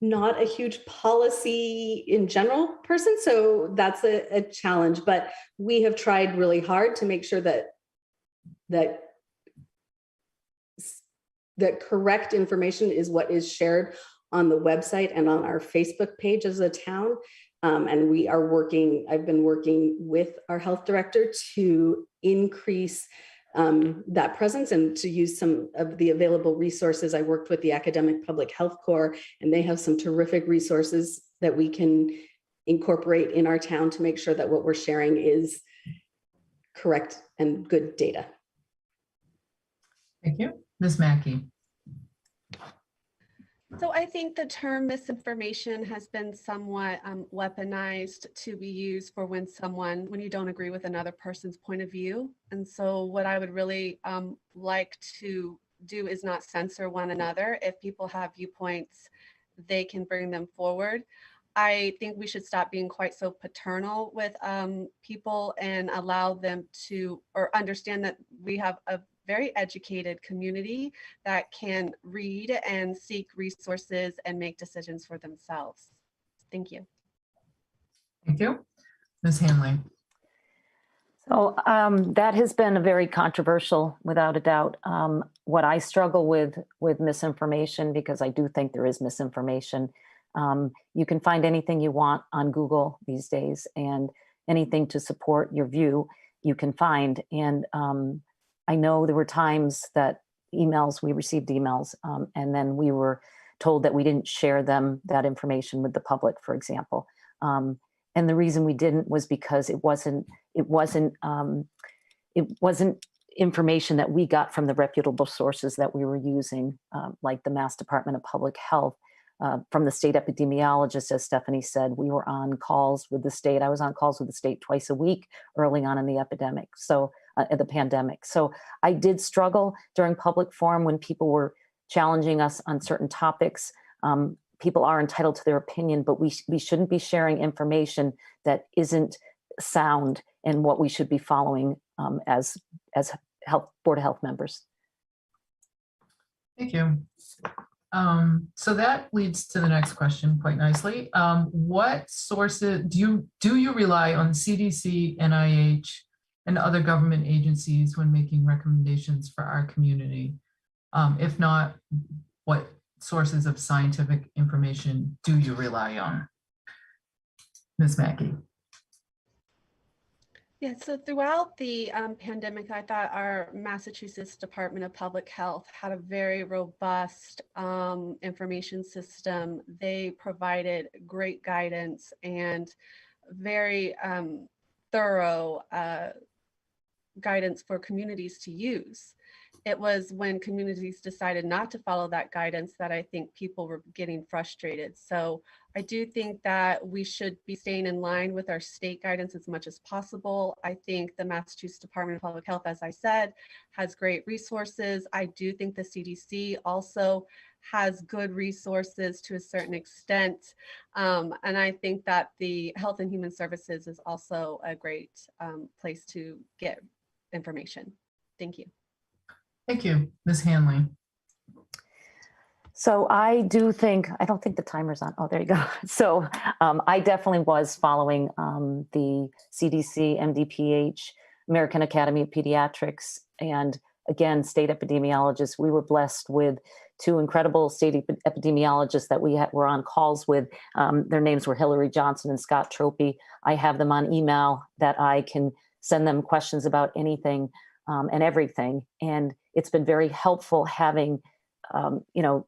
not a huge policy in general person. So that's a challenge, but we have tried really hard to make sure that correct information is what is shared on the website and on our Facebook page as a town. And I've been working with our health director to increase that presence and to use some of the available resources. I worked with the Academic Public Health Corps, and they have some terrific resources that we can incorporate in our town to make sure that what we're sharing is correct and good data. Thank you. Ms. Mackey. So I think the term misinformation has been somewhat weaponized to be used for when you don't agree with another person's point of view. And so what I would really like to do is not censor one another. If people have viewpoints, they can bring them forward. I think we should stop being quite so paternal with people and allow them to, or understand that we have a very educated community that can read and seek resources and make decisions for themselves. Thank you. Thank you. Ms. Hanley. So that has been a very controversial, without a doubt. What I struggle with misinformation, because I do think there is misinformation. You can find anything you want on Google these days, and anything to support your view you can find. And I know there were times that we received emails, and then we were told that we didn't share that information with the public, for example. And the reason we didn't was because it wasn't information that we got from the reputable sources that we were using, like the Mass Department of Public Health, from the state epidemiologist. As Stephanie said, we were on calls with the state. I was on calls with the state twice a week early on in the epidemic. So the pandemic. So I did struggle during public forum when people were challenging us on certain topics. People are entitled to their opinion, but we shouldn't be sharing information that isn't sound and what we should be following as Board of Health members. Thank you. So that leads to the next question quite nicely. What sources do you rely on CDC, NIH, and other government agencies when making recommendations for our community? If not, what sources of scientific information do you rely on? Ms. Mackey. Yeah, so throughout the pandemic, I thought our Massachusetts Department of Public Health had a very robust information system. They provided great guidance and very thorough guidance for communities to use. It was when communities decided not to follow that guidance that I think people were getting frustrated. So I do think that we should be staying in line with our state guidance as much as possible. I think the Massachusetts Department of Public Health, as I said, has great resources. I do think the CDC also has good resources to a certain extent. And I think that the Health and Human Services is also a great place to get information. Thank you. Thank you. Ms. Hanley. So I don't think the timer's on. Oh, there you go. So I definitely was following the CDC, MDPH, American Academy of Pediatrics, and again, state epidemiologists. We were blessed with two incredible state epidemiologists that we were on calls with. Their names were Hillary Johnson and Scott Tropey. I have them on email that I can send them questions about anything and everything. And it's been very helpful having,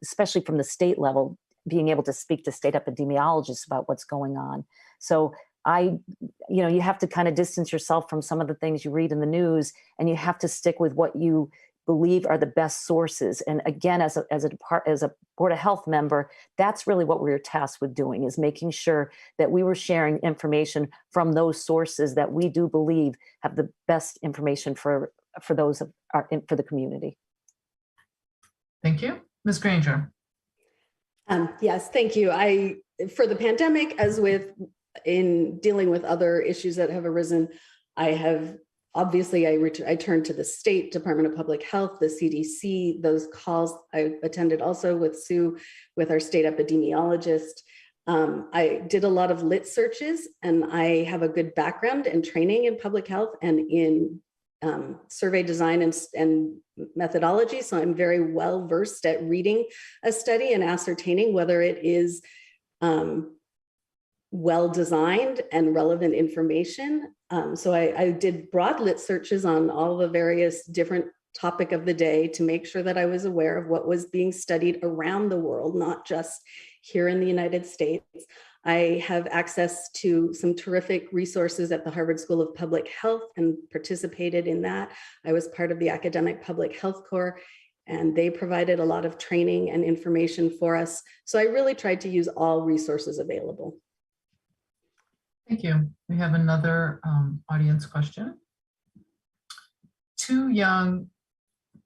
especially from the state level, being able to speak to state epidemiologists about what's going on. So you have to kind of distance yourself from some of the things you read in the news, and you have to stick with what you believe are the best sources. And again, as a Board of Health member, that's really what we were tasked with doing, is making sure that we were sharing information from those sources that we do believe have the best information for the community. Thank you. Ms. Granger. Yes, thank you. For the pandemic, as in dealing with other issues that have arisen, I turned to the State Department of Public Health, the CDC, those calls. I attended also with Sue, with our state epidemiologist. I did a lot of lit searches, and I have a good background and training in public health and in survey design and methodology. So I'm very well versed at reading a study and ascertaining whether it is well designed and relevant information. So I did broad lit searches on all the various different topic of the day to make sure that I was aware of what was being studied around the world, not just here in the United States. I have access to some terrific resources at the Harvard School of Public Health and participated in that. I was part of the Academic Public Health Corps, and they provided a lot of training and information for us. So I really tried to use all resources available. Thank you. We have another audience question. Two young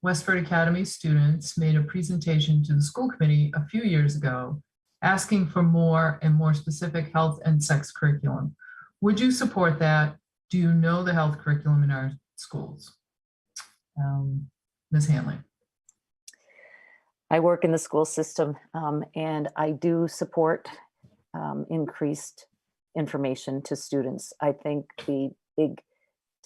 Westford Academy students made a presentation to the school committee a few years ago asking for more and more specific health and sex curriculum. Would you support that? Do you know the health curriculum in our schools? Ms. Hanley. I work in the school system, and I do support increased information to students. I think the big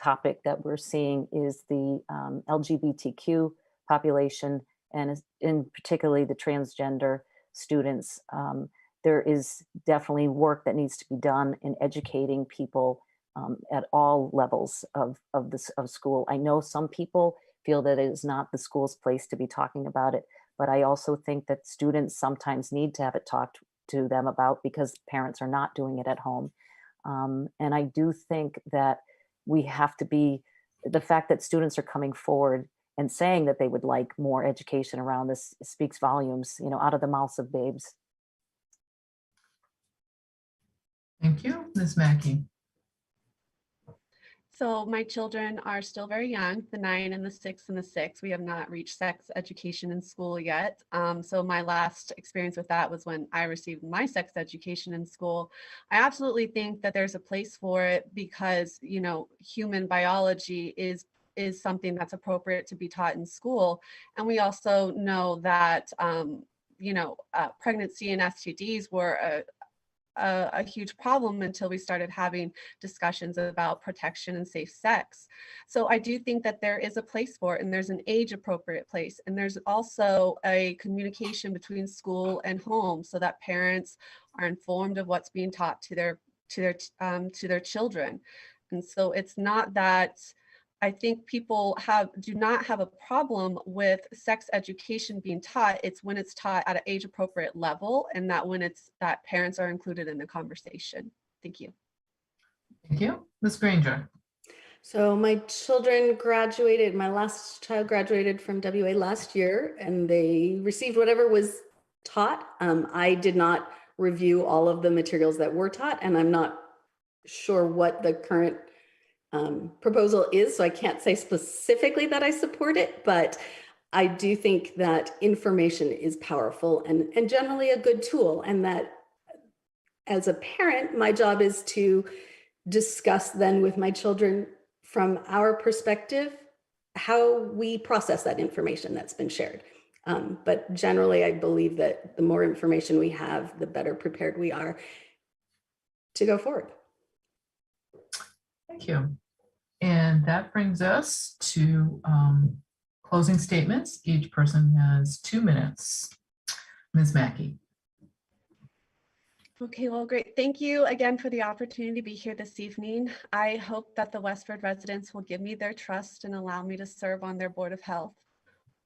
topic that we're seeing is the LGBTQ population, and in particularly the transgender students. There is definitely work that needs to be done in educating people at all levels of school. I know some people feel that it is not the school's place to be talking about it, but I also think that students sometimes need to have it talked to them about because parents are not doing it at home. And I do think that we have to be, the fact that students are coming forward and saying that they would like more education around this speaks volumes, out of the mouths of babes. Thank you. Ms. Mackey. So my children are still very young, the 9 and the 6 and the 6. We have not reached sex education in school yet. So my last experience with that was when I received my sex education in school. I absolutely think that there's a place for it because, human biology is something that's appropriate to be taught in school. And we also know that, pregnancy and STDs were a huge problem until we started having discussions about protection and safe sex. So I do think that there is a place for it, and there's an age appropriate place. And there's also a communication between school and home so that parents are informed of what's being taught to their children. And so it's not that I think people do not have a problem with sex education being taught. It's when it's taught at an age appropriate level, and that parents are included in the conversation. Thank you. Thank you. Ms. Granger. So my last child graduated from WA last year, and they received whatever was taught. I did not review all of the materials that were taught, and I'm not sure what the current proposal is, so I can't say specifically that I support it, but I do think that information is powerful and generally a good tool, and that as a parent, my job is to discuss then with my children from our perspective how we process that information that's been shared. But generally, I believe that the more information we have, the better prepared we are to go forward. Thank you. And that brings us to Closing statements, each person has 2 minutes. Ms. Mackey. Okay, well, great. Thank you again for the opportunity to be here this evening. I hope that the Westford residents will give me their trust and allow me to serve on their Board of Health.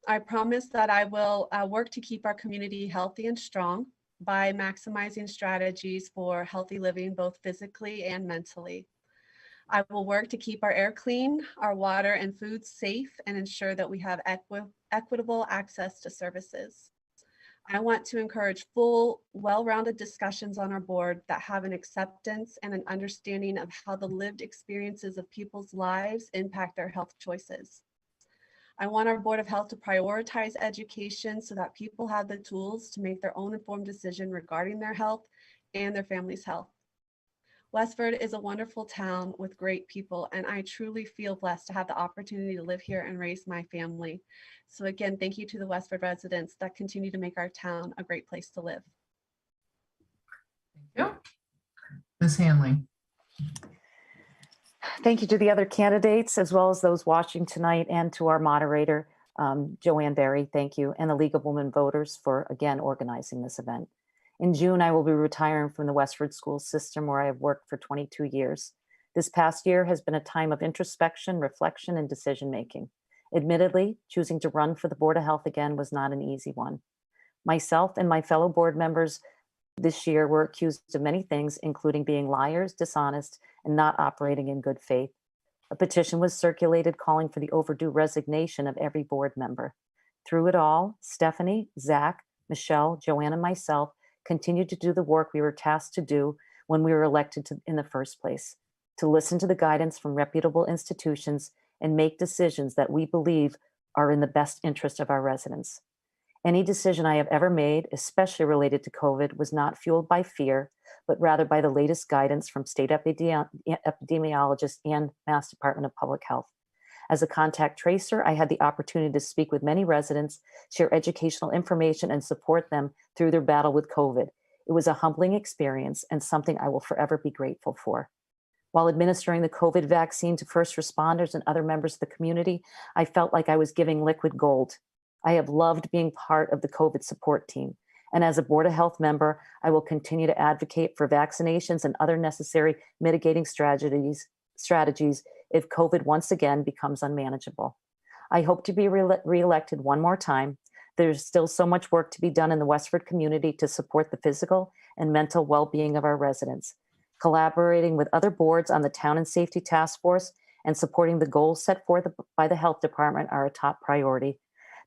I promise that I will work to keep our community healthy and strong by maximizing strategies for healthy living, both physically and mentally. I will work to keep our air clean, our water and food safe, and ensure that we have equitable access to services. I want to encourage full, well-rounded discussions on our board that have an acceptance and an understanding of how the lived experiences of people's lives impact their health choices. I want our Board of Health to prioritize education so that people have the tools to make their own informed decision regarding their health and their family's health. Westford is a wonderful town with great people, and I truly feel blessed to have the opportunity to live here and raise my family. So again, thank you to the Westford residents that continue to make our town a great place to live. Thank you. Ms. Hanley. Thank you to the other candidates, as well as those watching tonight, and to our moderator, Joanne Berry, thank you, and the League of Women Voters for, again, organizing this event. In June, I will be retiring from the Westford school system, where I have worked for 22 years. This past year has been a time of introspection, reflection, and decision-making. Admittedly, choosing to run for the Board of Health again was not an easy one. Myself and my fellow board members this year were accused of many things, including being liars, dishonest, and not operating in good faith. A petition was circulated calling for the overdue resignation of every board member. Through it all, Stephanie, Zach, Michelle, Joanne, and myself continued to do the work we were tasked to do when we were elected in the first place, to listen to the guidance from reputable institutions and make decisions that we believe are in the best interest of our residents. Any decision I have ever made, especially related to COVID, was not fueled by fear, but rather by the latest guidance from state epidemiologists and Mass Department of Public Health. As a contact tracer, I had the opportunity to speak with many residents, share educational information, and support them through their battle with COVID. It was a humbling experience and something I will forever be grateful for. While administering the COVID vaccine to first responders and other members of the community, I felt like I was giving liquid gold. I have loved being part of the COVID support team. And as a Board of Health member, I will continue to advocate for vaccinations and other necessary mitigating strategies if COVID once again becomes unmanageable. I hope to be reelected one more time. There's still so much work to be done in the Westford community to support the physical and mental well-being of our residents. Collaborating with other boards on the Town and Safety Task Force and supporting the goals set forth by the Health Department are a top priority.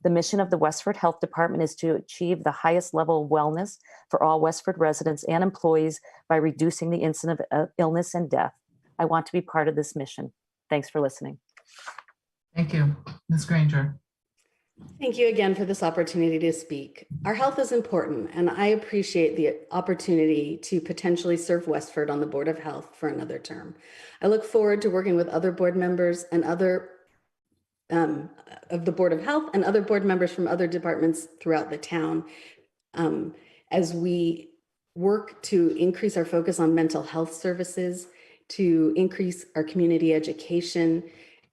The mission of the Westford Health Department is to achieve the highest level of wellness for all Westford residents and employees by reducing the incidence of illness and death. I want to be part of this mission. Thanks for listening. Thank you. Ms. Granger. Thank you again for this opportunity to speak. Our health is important, and I appreciate the opportunity to potentially serve Westford on the Board of Health for another term. I look forward to working with other board members and other of the Board of Health and other board members from other departments throughout the town as we work to increase our focus on mental health services, to increase our community education,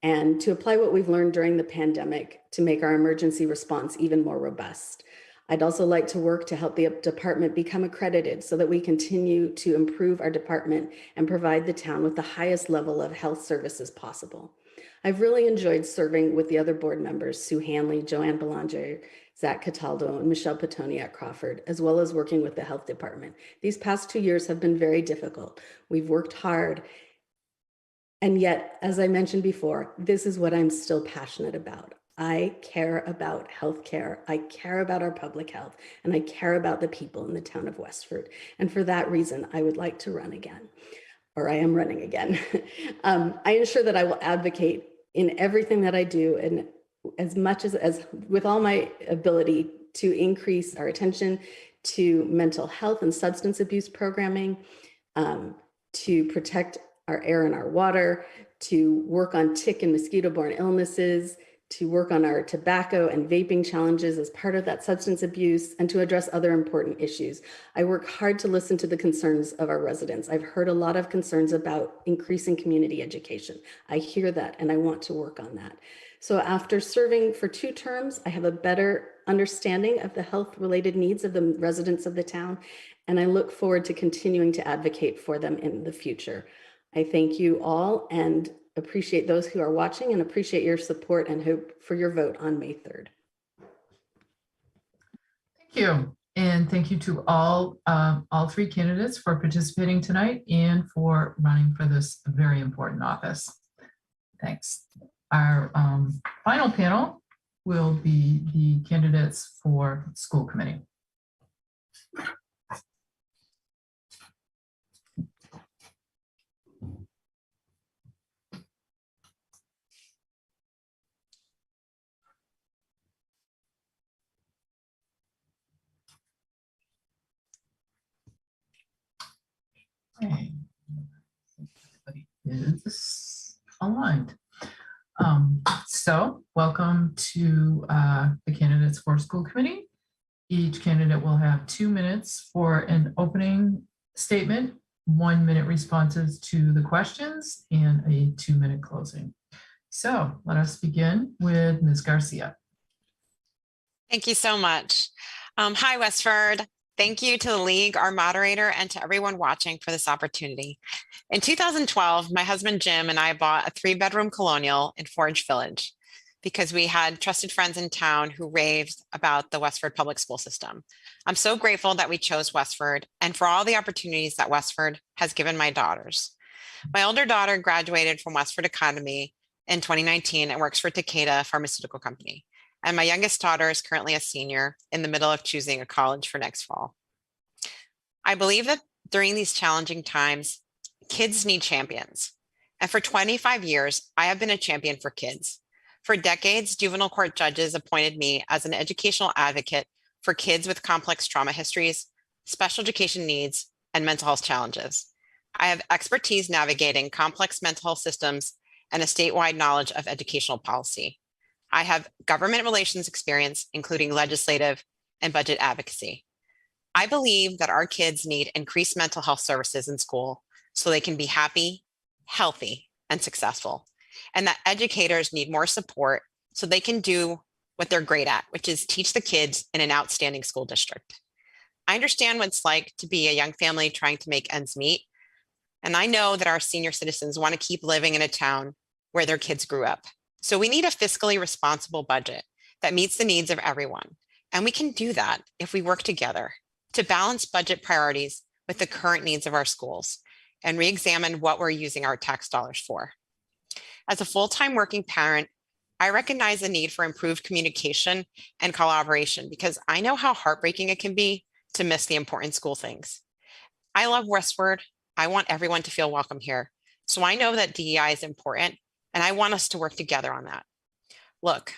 and to apply what we've learned during the pandemic to make our emergency response even more robust. I'd also like to work to help the department become accredited so that we continue to improve our department and provide the town with the highest level of health services possible. I've really enjoyed serving with the other board members, Sue Hanley, Joanne Belanger, Zach Cataldo, and Michelle Petoniak Crawford, as well as working with the health department. These past 2 years have been very difficult. We've worked hard. And yet, as I mentioned before, this is what I'm still passionate about. I care about healthcare. I care about our public health, and I care about the people in the town of Westford. And for that reason, I would like to run again, or I am running again. I ensure that I will advocate in everything that I do, and as much as with all my ability, to increase our attention to mental health and substance abuse programming, to protect our air and our water, to work on tick and mosquito-borne illnesses, to work on our tobacco and vaping challenges as part of that substance abuse, and to address other important issues. I work hard to listen to the concerns of our residents. I've heard a lot of concerns about increasing community education. I hear that, and I want to work on that. So after serving for 2 terms, I have a better understanding of the health-related needs of the residents of the town, and I look forward to continuing to advocate for them in the future. I thank you all and appreciate those who are watching and appreciate your support and hope for your vote on May 3rd. Thank you. And thank you to all 3 candidates for participating tonight and for running for this very important office. Thanks. Our final panel will be the candidates for school committee. Okay. Everybody is aligned. So welcome to the candidates for school committee. Each candidate will have 2 minutes for an opening statement, 1-minute responses to the questions, and a 2-minute closing. So let us begin with Ms. Garcia. Thank you so much. Hi, Westford. Thank you to the League, our moderator, and to everyone watching for this opportunity. In 2012, my husband Jim and I bought a 3-bedroom colonial in Forge Village because we had trusted friends in town who raved about the Westford public school system. I'm so grateful that we chose Westford and for all the opportunities that Westford has given my daughters. My older daughter graduated from Westford Academy in 2019 and works for Takeda Pharmaceutical Company. And my youngest daughter is currently a senior in the middle of choosing a college for next fall. I believe that during these challenging times, kids need champions. And for 25 years, I have been a champion for kids. For decades, juvenile court judges appointed me as an educational advocate for kids with complex trauma histories, special education needs, and mental health challenges. I have expertise navigating complex mental health systems and a statewide knowledge of educational policy. I have government relations experience, including legislative and budget advocacy. I believe that our kids need increased mental health services in school so they can be happy, healthy, and successful, and that educators need more support so they can do what they're great at, which is teach the kids in an outstanding school district. I understand what it's like to be a young family trying to make ends meet, and I know that our senior citizens want to keep living in a town where their kids grew up. So we need a fiscally responsible budget that meets the needs of everyone. And we can do that if we work together to balance budget priorities with the current needs of our schools and re-examine what we're using our tax dollars for. As a full-time working parent, I recognize the need for improved communication and collaboration because I know how heartbreaking it can be to miss the important school things. I love Westford. I want everyone to feel welcome here. So I know that DEI is important, and I want us to work together on that. Look,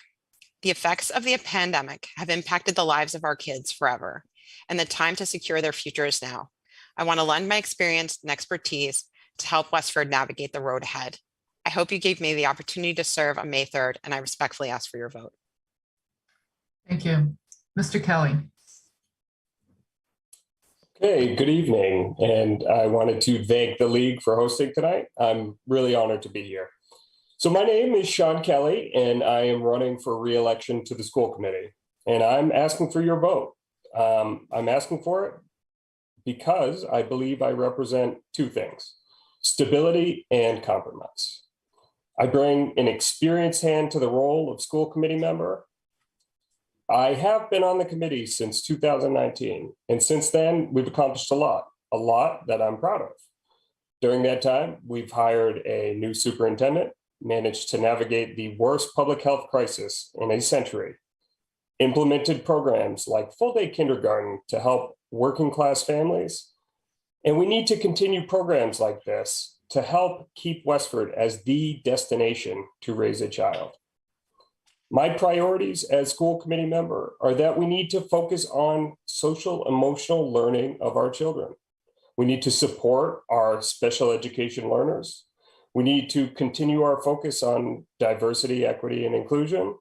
the effects of the pandemic have impacted the lives of our kids forever, and the time to secure their future is now. I want to lend my experience and expertise to help Westford navigate the road ahead. I hope you gave me the opportunity to serve on May 3rd, and I respectfully ask for your vote. Thank you. Mr. Kelly. Okay, good evening. And I wanted to thank the League for hosting tonight. I'm really honored to be here. So my name is Sean Kelly, and I am running for re-election to the school committee. And I'm asking for your vote. I'm asking for it because I believe I represent 2 things: stability and compromise. I bring an experienced hand to the role of school committee member. I have been on the committee since 2019, and since then, we've accomplished a lot that I'm proud of. During that time, we've hired a new superintendent, managed to navigate the worst public health crisis in a century, implemented programs like full-day kindergarten to help working class families, and we need to continue programs like this to help keep Westford as the destination to raise a child. My priorities as school committee member are that we need to focus on social emotional learning of our children. We need to support our special education learners. We need to continue our focus on diversity, equity, and inclusion.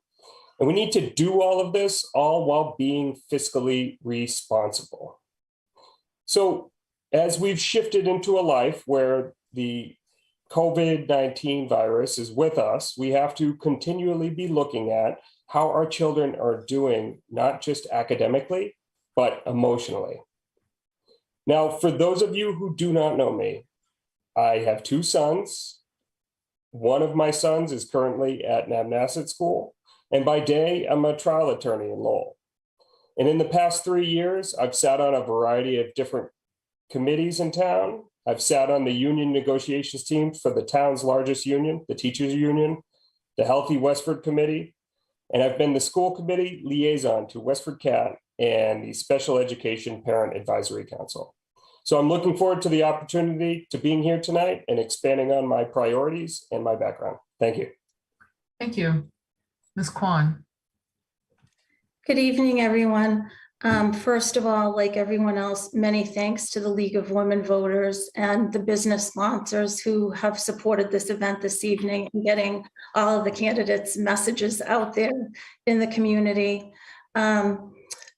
And we need to do all of this all while being fiscally responsible. So as we've shifted into a life where the COVID-19 virus is with us, we have to continually be looking at how our children are doing, not just academically, but emotionally. Now, for those of you who do not know me, I have two sons. One of my sons is currently at Nabnasset School, and by day, I'm a trial attorney in Lowell. And in the past 3 years, I've sat on a variety of different committees in town. I've sat on the union negotiations team for the town's largest union, the teachers union, the Healthy Westford Committee, and I've been the school committee liaison to WestfordCAT and the Special Education Parent Advisory Council. So I'm looking forward to the opportunity to being here tonight and expanding on my priorities and my background. Thank you. Thank you. Ms. Kwan. Good evening, everyone. First of all, like everyone else, many thanks to the League of Women Voters and the business sponsors who have supported this event this evening and getting all of the candidates' messages out there in the community.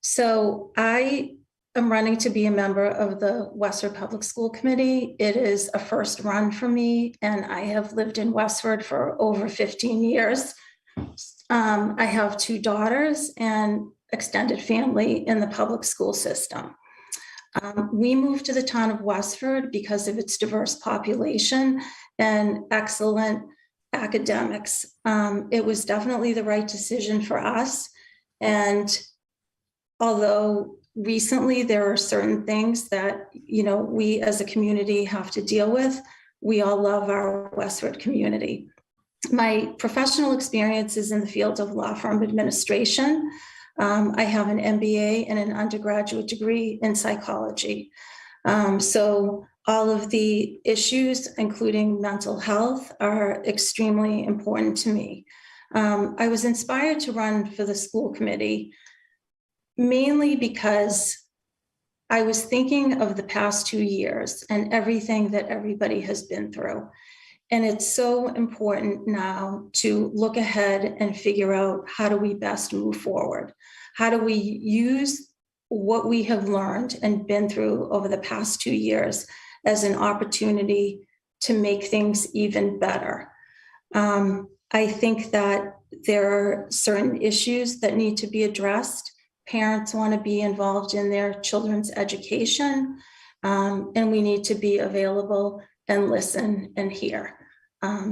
So I am running to be a member of the Westford Public School Committee. It is a first run for me, and I have lived in Westford for over 15 years. I have 2 daughters and extended family in the public school system. We moved to the town of Westford because of its diverse population and excellent academics. It was definitely the right decision for us. And although recently there are certain things that, we as a community have to deal with, we all love our Westford community. My professional experience is in the field of law firm administration. I have an MBA and an undergraduate degree in psychology. So all of the issues, including mental health, are extremely important to me. I was inspired to run for the school committee mainly because I was thinking of the past 2 years and everything that everybody has been through. And it's so important now to look ahead and figure out how do we best move forward? How do we use what we have learned and been through over the past 2 years as an opportunity to make things even better? I think that there are certain issues that need to be addressed. Parents want to be involved in their children's education, and we need to be available and listen and hear.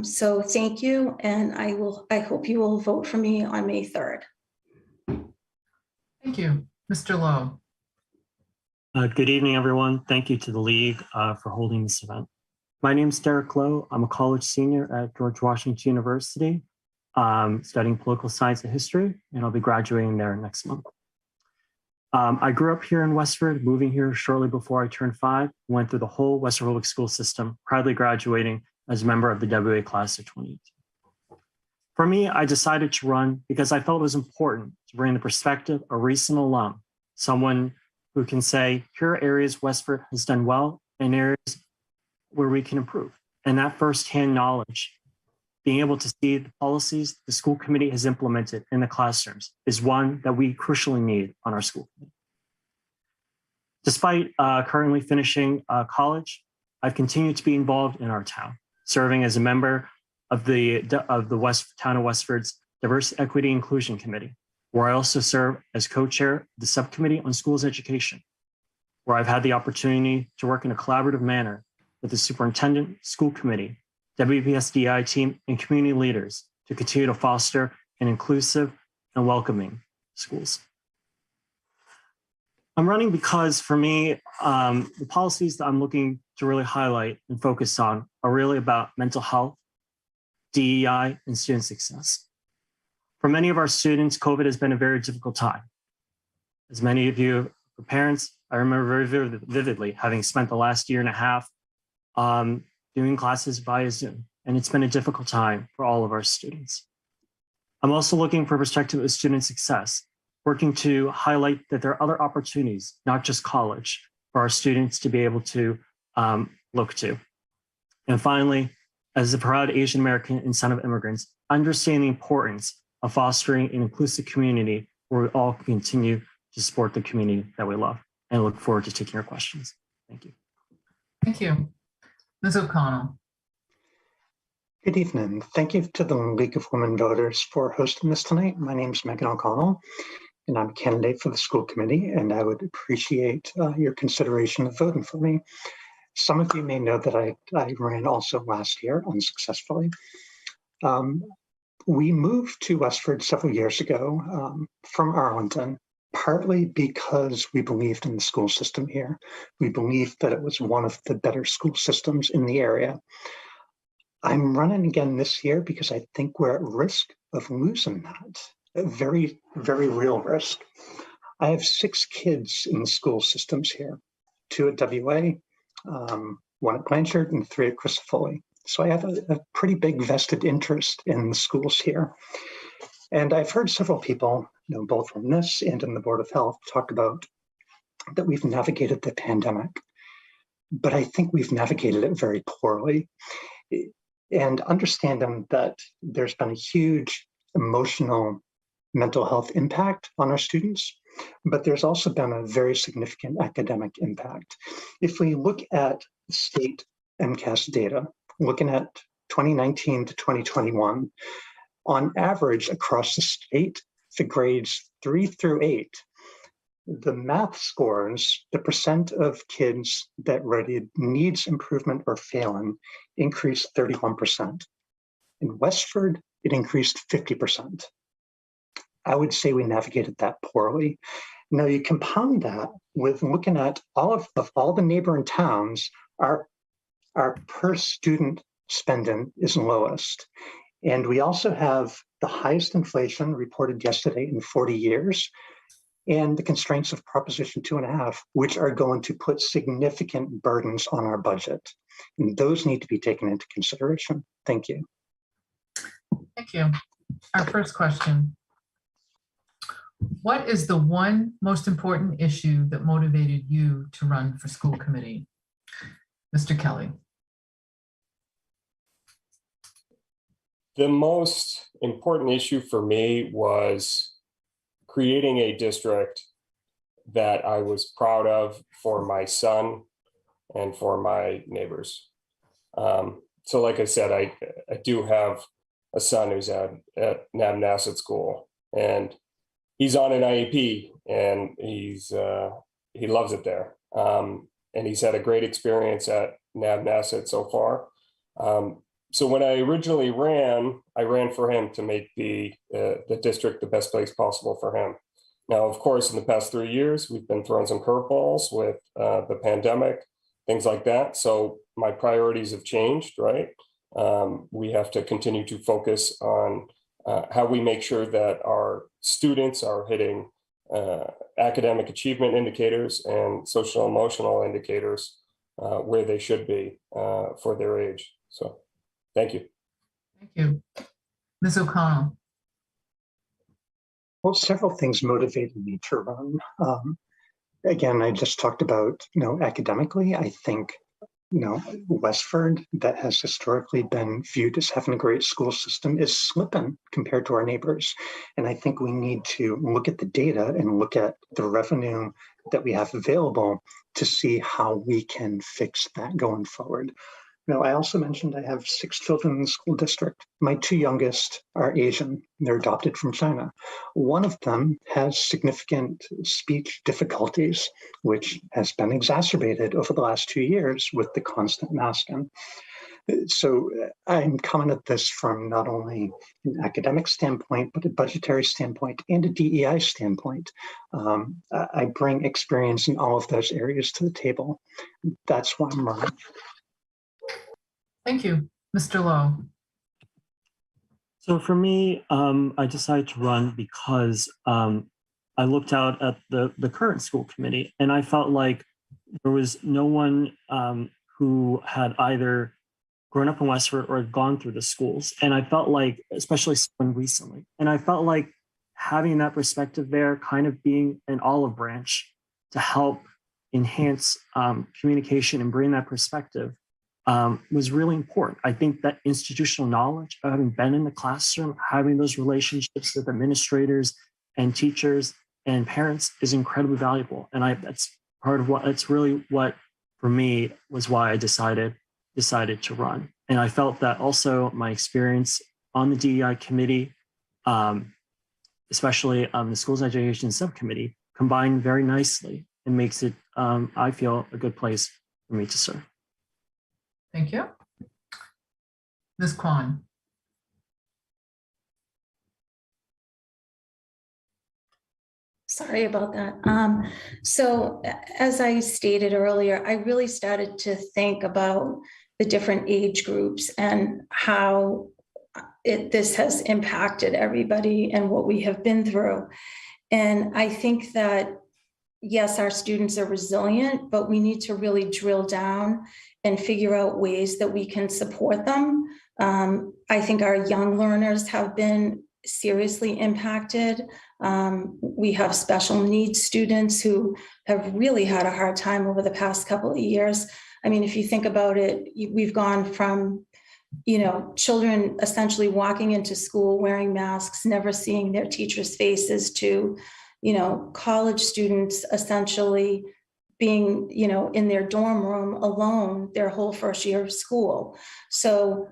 So thank you, and I hope you will vote for me on May 3rd. Thank you. Mr. Lowe. Good evening, everyone. Thank you to the League for holding this event. My name is Derek Lowe. I'm a college senior at George Washington University, studying political science and history, and I'll be graduating there next month. I grew up here in Westford, moving here shortly before I turned 5, went through the whole Westford public school system, proudly graduating as a member of the WA class of 2018. For me, I decided to run because I felt it was important to bring the perspective of a recent alum, someone who can say, here are areas Westford has done well and areas where we can improve. And that firsthand knowledge, being able to see the policies the school committee has implemented in the classrooms, is one that we crucially need on our school committee. Despite currently finishing college, I've continued to be involved in our town, serving as a member of the town of Westford's Diversity, Equity, Inclusion Committee, where I also serve as co-chair of the subcommittee on schools education, where I've had the opportunity to work in a collaborative manner with the superintendent, school committee, WPSDI team, and community leaders to continue to foster an inclusive and welcoming schools. I'm running because for me, the policies that I'm looking to really highlight and focus on are really about mental health, DEI, and student success. For many of our students, COVID has been a very difficult time. As many of you are parents, I remember very vividly having spent the last year and a half doing classes via Zoom, and it's been a difficult time for all of our students. I'm also looking for perspective of student success, working to highlight that there are other opportunities, not just college, for our students to be able to look to. And finally, as a proud Asian American and son of immigrants, understand the importance of fostering an inclusive community where we all continue to support the community that we love. And I look forward to taking your questions. Thank you. Thank you. Ms. O'Connell. Good evening. Thank you to the League of Women Voters for hosting this tonight. My name is Megan O'Connell, and I'm a candidate for the school committee, and I would appreciate your consideration of voting for me. Some of you may know that I ran also last year unsuccessfully. We moved to Westford several years ago from Arlington, partly because we believed in the school system here. We believed that it was one of the better school systems in the area. I'm running again this year because I think we're at risk of losing that. A very, very real risk. I have 6 kids in the school systems here, 2 at WA, 1 at Blanchard, and 3 at Crisafulli. So I have a pretty big vested interest in the schools here. And I've heard several people, both from this and in the Board of Health, talk about that we've navigated the pandemic. But I think we've navigated it very poorly. And understanding that there's been a huge emotional mental health impact on our students, but there's also been a very significant academic impact. If we look at state MCAS data, looking at 2019 to 2021, on average across the state, the grades 3 through 8, the math scores, the percent of kids that rated needs improvement or failing increased 31%. In Westford, it increased 50%. I would say we navigated that poorly. Now you compound that with looking at all the neighboring towns, our per student spending is lowest. And we also have the highest inflation reported yesterday in 40 years, and the constraints of Proposition 2.5, which are going to put significant burdens on our budget. And those need to be taken into consideration. Thank you. Thank you. Our first question. What is the one most important issue that motivated you to run for school committee? Mr. Kelly. The most important issue for me was creating a district that I was proud of for my son and for my neighbors. So like I said, I do have a son who's at Nabnasset School, and he's on an IEP, and he loves it there. And he's had a great experience at Nabnasset so far. So when I originally ran, I ran for him to make the district the best place possible for him. Now, of course, in the past 3 years, we've been throwing some curveballs with the pandemic, things like that. So my priorities have changed, right? We have to continue to focus on how we make sure that our students are hitting academic achievement indicators and social emotional indicators where they should be for their age. So thank you. Thank you. Ms. O'Connell. Well, several things motivated me to run. Again, I just talked about, academically, I think, Westford, that has historically been viewed as having a great school system, is slipping compared to our neighbors. And I think we need to look at the data and look at the revenue that we have available to see how we can fix that going forward. I also mentioned I have 6 children in the school district. My 2 youngest are Asian. They're adopted from China. One of them has significant speech difficulties, which has been exacerbated over the last 2 years with the constant masking. So I'm coming at this from not only an academic standpoint, but a budgetary standpoint and a DEI standpoint. I bring experience in all of those areas to the table. That's why I'm running. Thank you. Mr. Lowe. So for me, I decided to run because I looked out at the current school committee, and I felt like there was no one who had either grown up in Westford or had gone through the schools. And I felt like, especially someone recently, and I felt like having that perspective there, kind of being an olive branch to help enhance communication and bring that perspective was really important. I think that institutional knowledge of having been in the classroom, having those relationships with administrators and teachers and parents is incredibly valuable. And that's part of it's really what, for me, was why I decided to run. And I felt that also my experience on the DEI committee, especially on the schools education subcommittee, combined very nicely and makes it, I feel, a good place for me to serve. Thank you. Ms. Kwan. Sorry about that. So as I stated earlier, I really started to think about the different age groups and how this has impacted everybody and what we have been through. And I think that, yes, our students are resilient, but we need to really drill down and figure out ways that we can support them. I think our young learners have been seriously impacted. We have special needs students who have really had a hard time over the past couple of years. I mean, if you think about it, we've gone from, children essentially walking into school wearing masks, never seeing their teachers' faces, to, college students essentially being, in their dorm room alone their whole first year of school. So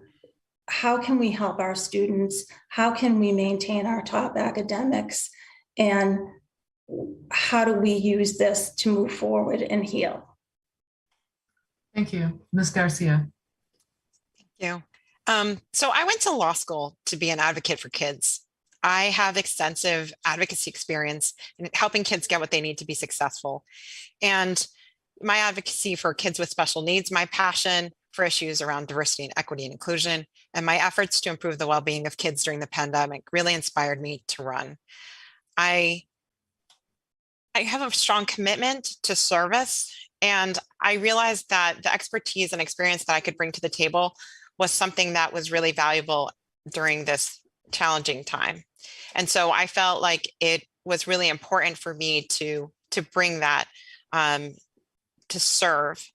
how can we help our students? How can we maintain our top academics? And how do we use this to move forward and heal? Thank you. Ms. Garcia. Thank you. So I went to law school to be an advocate for kids. I have extensive advocacy experience in helping kids get what they need to be successful. And my advocacy for kids with special needs, my passion for issues around diversity and equity and inclusion, and my efforts to improve the well-being of kids during the pandemic really inspired me to run. I have a strong commitment to service, and I realized that the expertise and experience that I could bring to the table was something that was really valuable during this challenging time. And so I felt like it was really important for me to bring that, to serve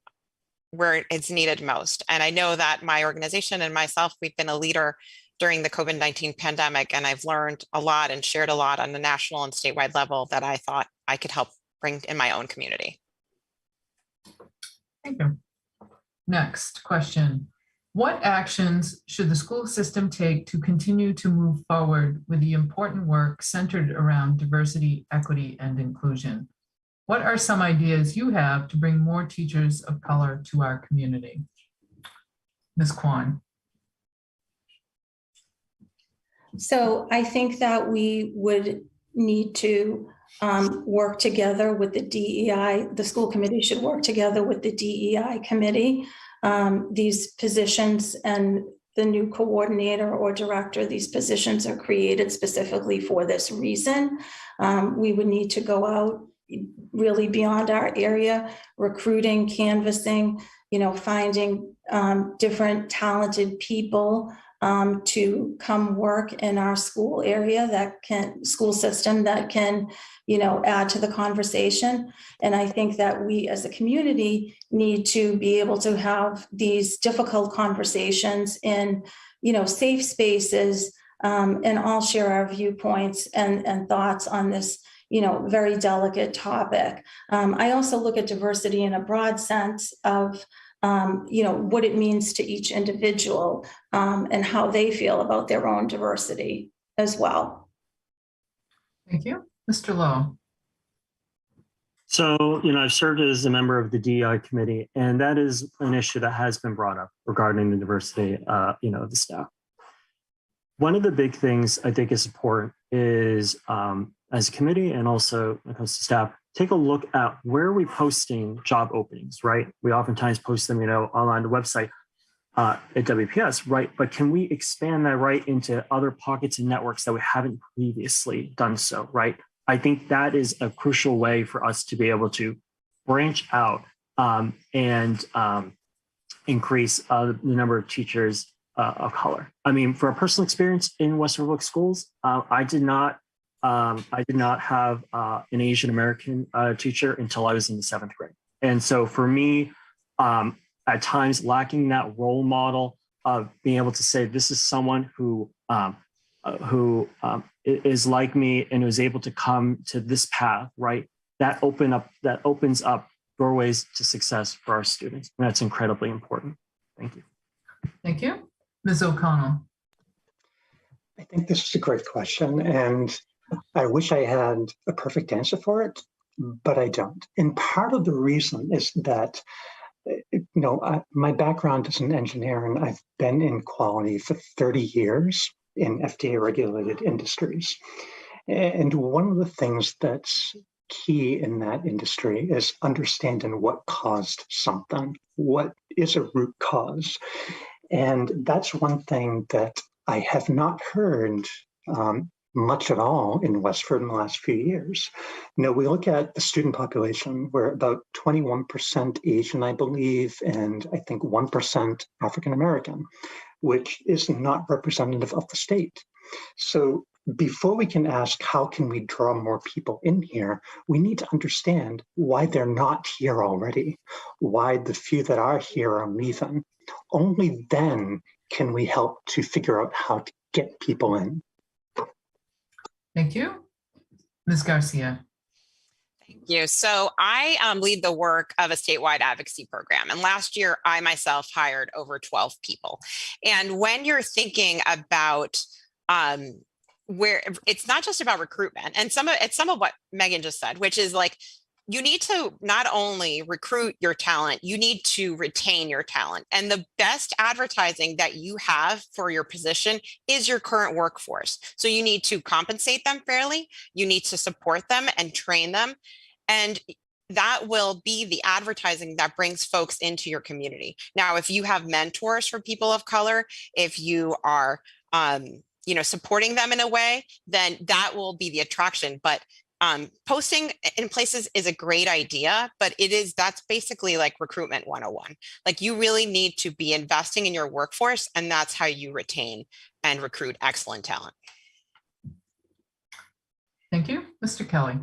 where it's needed most. And I know that my organization and myself, we've been a leader during the COVID-19 pandemic, and I've learned a lot and shared a lot on the national and statewide level that I thought I could help bring in my own community. Thank you. Next question. What actions should the school system take to continue to move forward with the important work centered around diversity, equity, and inclusion? What are some ideas you have to bring more teachers of color to our community? Ms. Kwan. So I think that we would need to work together with the DEI. The school committee should work together with the DEI committee. These positions and the new coordinator or director, these positions are created specifically for this reason. We would need to go out really beyond our area, recruiting, canvassing, finding different talented people to come work in our school area school system that can, add to the conversation. And I think that we as a community need to be able to have these difficult conversations in, safe spaces, and all share our viewpoints and thoughts on this, very delicate topic. I also look at diversity in a broad sense of what it means to each individual, and how they feel about their own diversity as well. Thank you. Mr. Lowe. So, I've served as a member of the DEI committee, and that is an issue that has been brought up regarding the diversity, of the staff. One of the big things I think is important is, as a committee and also when it comes to staff, take a look at where are we posting job openings, right? We oftentimes post them, on the website at WPS, right? But can we expand that right into other pockets and networks that we haven't previously done so, right? I think that is a crucial way for us to be able to branch out and increase the number of teachers of color. I mean, for a personal experience in Westford Public Schools, I did not have an Asian American teacher until I was in the 7th grade. And so for me, at times lacking that role model of being able to say, this is someone who is like me and is able to come to this path, right? That opens up doorways to success for our students. And that's incredibly important. Thank you. Thank you. Ms. O'Connell. I think this is a great question, and I wish I had a perfect answer for it, but I don't. And part of the reason is that, my background is an engineer, and I've been in quality for 30 years in FDA-regulated industries. And one of the things that's key in that industry is understanding what caused something. What is a root cause? And that's one thing that I have not heard much at all in Westford in the last few years. We look at the student population, we're about 21% Asian, I believe, and I think 1% African American, which is not representative of the state. So before we can ask, how can we draw more people in here, we need to understand why they're not here already, why the few that are here are leaving. Only then can we help to figure out how to get people in. Thank you. Ms. Garcia. Thank you. So I lead the work of a statewide advocacy program. And last year, I myself hired over 12 people. And when you're thinking about where it's not just about recruitment, and it's some of what Megan just said, which is like, you need to not only recruit your talent, you need to retain your talent. And the best advertising that you have for your position is your current workforce. So you need to compensate them fairly, you need to support them and train them. And that will be the advertising that brings folks into your community. Now, if you have mentors for people of color, if you are supporting them in a way, then that will be the attraction. But posting in places is a great idea, but that's basically like recruitment 101. Like, you really need to be investing in your workforce, and that's how you retain and recruit excellent talent. Thank you. Mr. Kelly.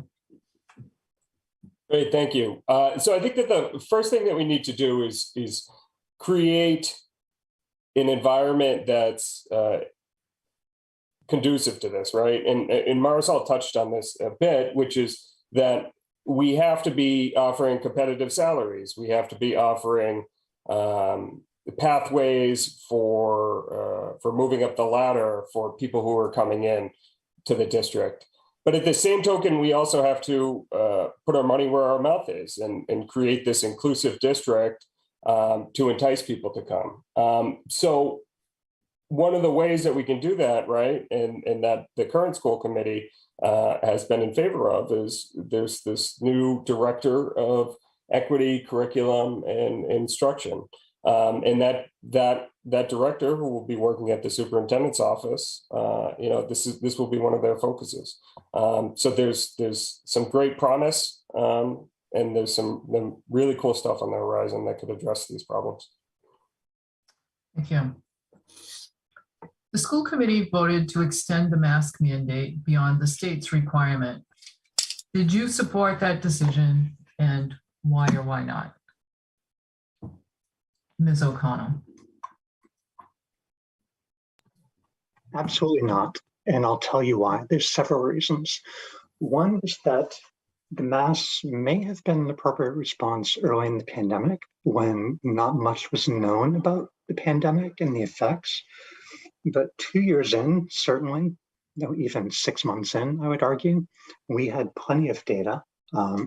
Great, thank you. So I think that the first thing that we need to do is create an environment that's conducive to this, right? And Marisol touched on this a bit, which is that we have to be offering competitive salaries. We have to be offering pathways for moving up the ladder for people who are coming in to the district. But at the same token, we also have to put our money where our mouth is and create this inclusive district to entice people to come. So one of the ways that we can do that, right, and that the current school committee has been in favor of, is there's this new director of equity, curriculum, and instruction. And that director, who will be working at the superintendent's office, this will be one of their focuses. So there's some great promise, and there's some really cool stuff on the horizon that could address these problems. Thank you. The school committee voted to extend the mask mandate beyond the state's requirement. Did you support that decision, and why or why not? Ms. O'Connell. Absolutely not. And I'll tell you why. There's several reasons. One is that the masks may have been an appropriate response early in the pandemic, when not much was known about the pandemic and the effects. But 2 years in, certainly, even 6 months in, I would argue, we had plenty of data,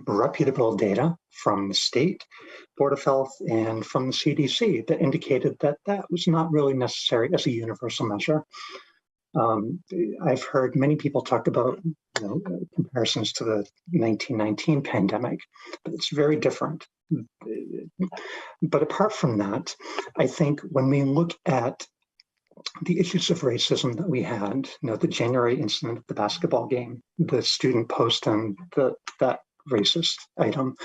reputable data from the state Board of Health and from the CDC that indicated that that was not really necessary as a universal measure. I've heard many people talk about comparisons to the 1919 pandemic, but it's very different. But apart from that, I think when we look at the issues of racism that we had, the January incident at the basketball game, the student posting that racist item,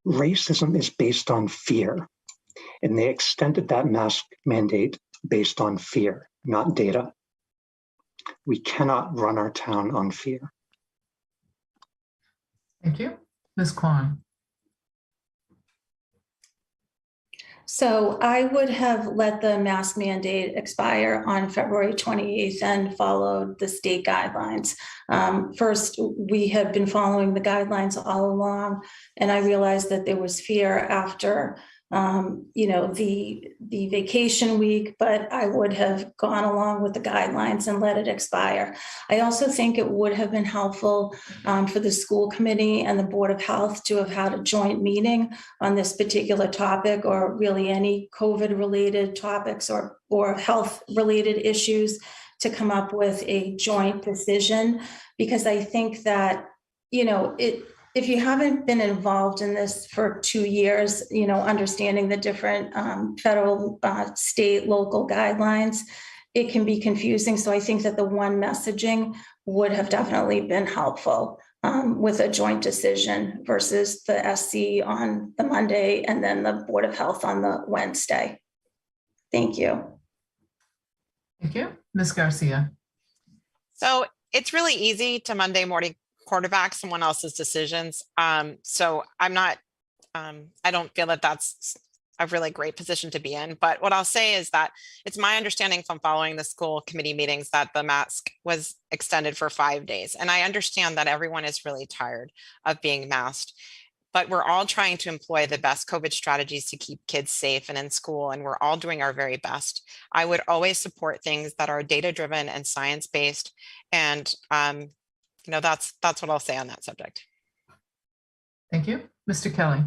racism is based on fear. And they extended that mask mandate based on fear, not data. We cannot run our town on fear. Thank you. Ms. Kwan. So I would have let the mask mandate expire on February 28th and followed the state guidelines. First, we had been following the guidelines all along, and I realized that there was fear after the vacation week, but I would have gone along with the guidelines and let it expire. I also think it would have been helpful for the school committee and the Board of Health to have had a joint meeting on this particular topic, or really any COVID-related topics or health-related issues, to come up with a joint decision, because I think that, if you haven't been involved in this for 2 years, understanding the different federal, state, local guidelines, it can be confusing. So I think that the one messaging would have definitely been helpful with a joint decision versus the SC on the Monday and then the Board of Health on the Wednesday. Thank you. Thank you. Ms. Garcia. So it's really easy to Monday morning quarterback someone else's decisions. So I'm not, I don't feel that that's a really great position to be in. But what I'll say is that it's my understanding from following the school committee meetings that the mask was extended for 5 days. And I understand that everyone is really tired of being masked, but we're all trying to employ the best COVID strategies to keep kids safe and in school, and we're all doing our very best. I would always support things that are data-driven and science-based, and that's what I'll say on that subject. Thank you. Mr. Kelly.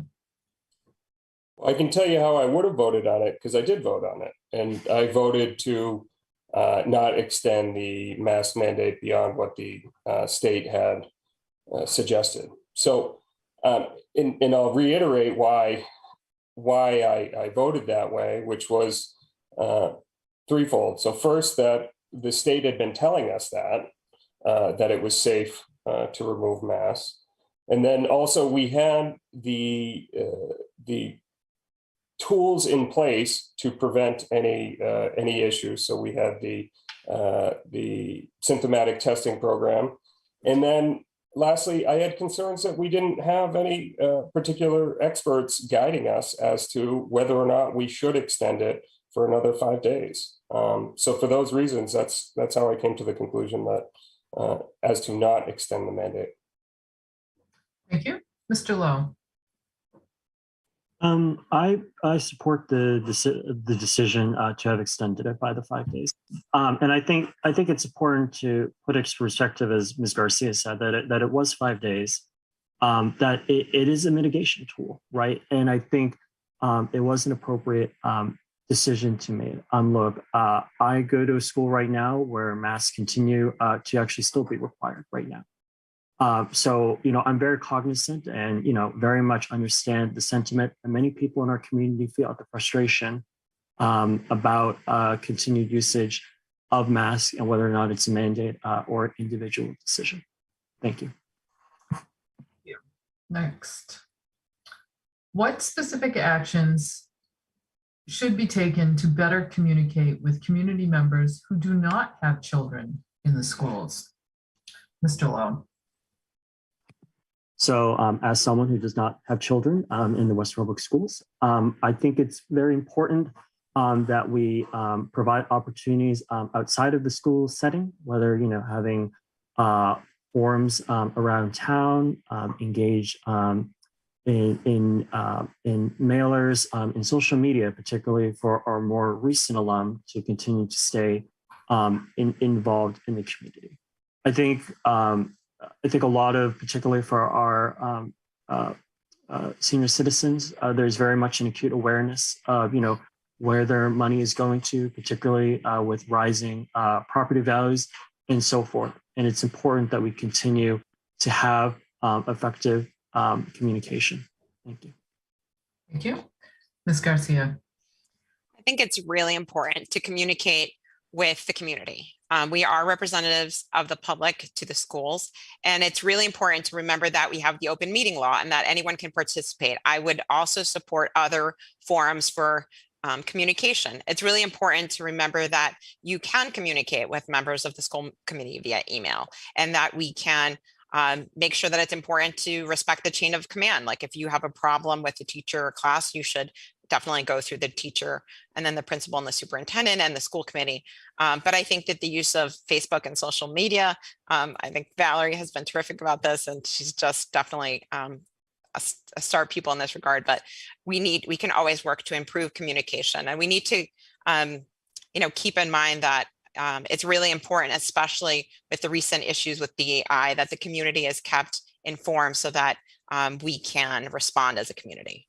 I can tell you how I would have voted on it, because I did vote on it, and I voted to not extend the mask mandate beyond what the state had suggested. So, and I'll reiterate why I voted that way, which was threefold. So first, that the state had been telling us that it was safe to remove masks. And then also we had the tools in place to prevent any issues. So we had the symptomatic testing program. And then lastly, I had concerns that we didn't have any particular experts guiding us as to whether or not we should extend it for another 5 days. So for those reasons, that's how I came to the conclusion that as to not extend the mandate. Thank you. Mr. Lowe. I support the decision to have extended it by the 5 days, and I think it's important to put into perspective, as Ms. Garcia said, that it was 5 days, that it is a mitigation tool, right? And I think it was an appropriate decision to make. Look, I go to a school right now where masks continue to actually still be required right now. So, I'm very cognizant and, very much understand the sentiment that many people in our community feel, the frustration about continued usage of masks and whether or not it's a mandate or an individual decision. Thank you. Next. What specific actions should be taken to better communicate with community members who do not have children in the schools? Mr. Lowe. So as someone who does not have children in the Westford Public Schools, I think it's very important that we provide opportunities outside of the school setting, whether, having forums around town, engage in mailers, in social media, particularly for our more recent alum to continue to stay involved in the community. I think a lot of, particularly for our senior citizens, there's very much an acute awareness of, where their money is going to, particularly with rising property values and so forth. And it's important that we continue to have effective communication. Thank you. Thank you. Ms. Garcia. I think it's really important to communicate with the community. We are representatives of the public to the schools, and it's really important to remember that we have the open meeting law and that anyone can participate. I would also support other forums for communication. It's really important to remember that you can communicate with members of the school committee via email, and that we can make sure that it's important to respect the chain of command. Like if you have a problem with the teacher or class, you should definitely go through the teacher and then the principal and the superintendent and the school committee. But I think that the use of Facebook and social media, I think Valerie has been terrific about this, and she's just definitely a star pupil in this regard. But we can always work to improve communication, and we need to keep in mind that it's really important, especially with the recent issues with DEI, that the community is kept informed so that we can respond as a community.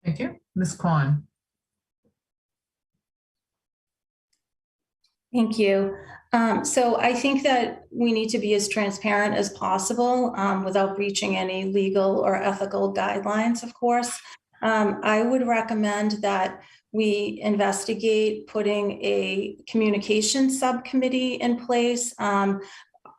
Thank you. Ms. Kwan. Thank you. So I think that we need to be as transparent as possible without breaching any legal or ethical guidelines, of course. I would recommend that we investigate putting a communication subcommittee in place.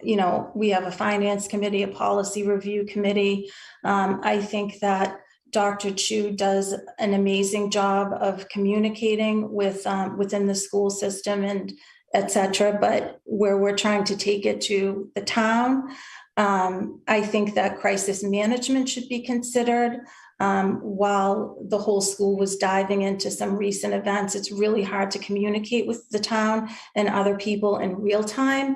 We have a finance committee, a policy review committee. I think that Dr. Chu does an amazing job of communicating with within the school system and et cetera, but where we're trying to take it to the town, I think that crisis management should be considered. While the whole school was diving into some recent events, it's really hard to communicate with the town and other people in real time.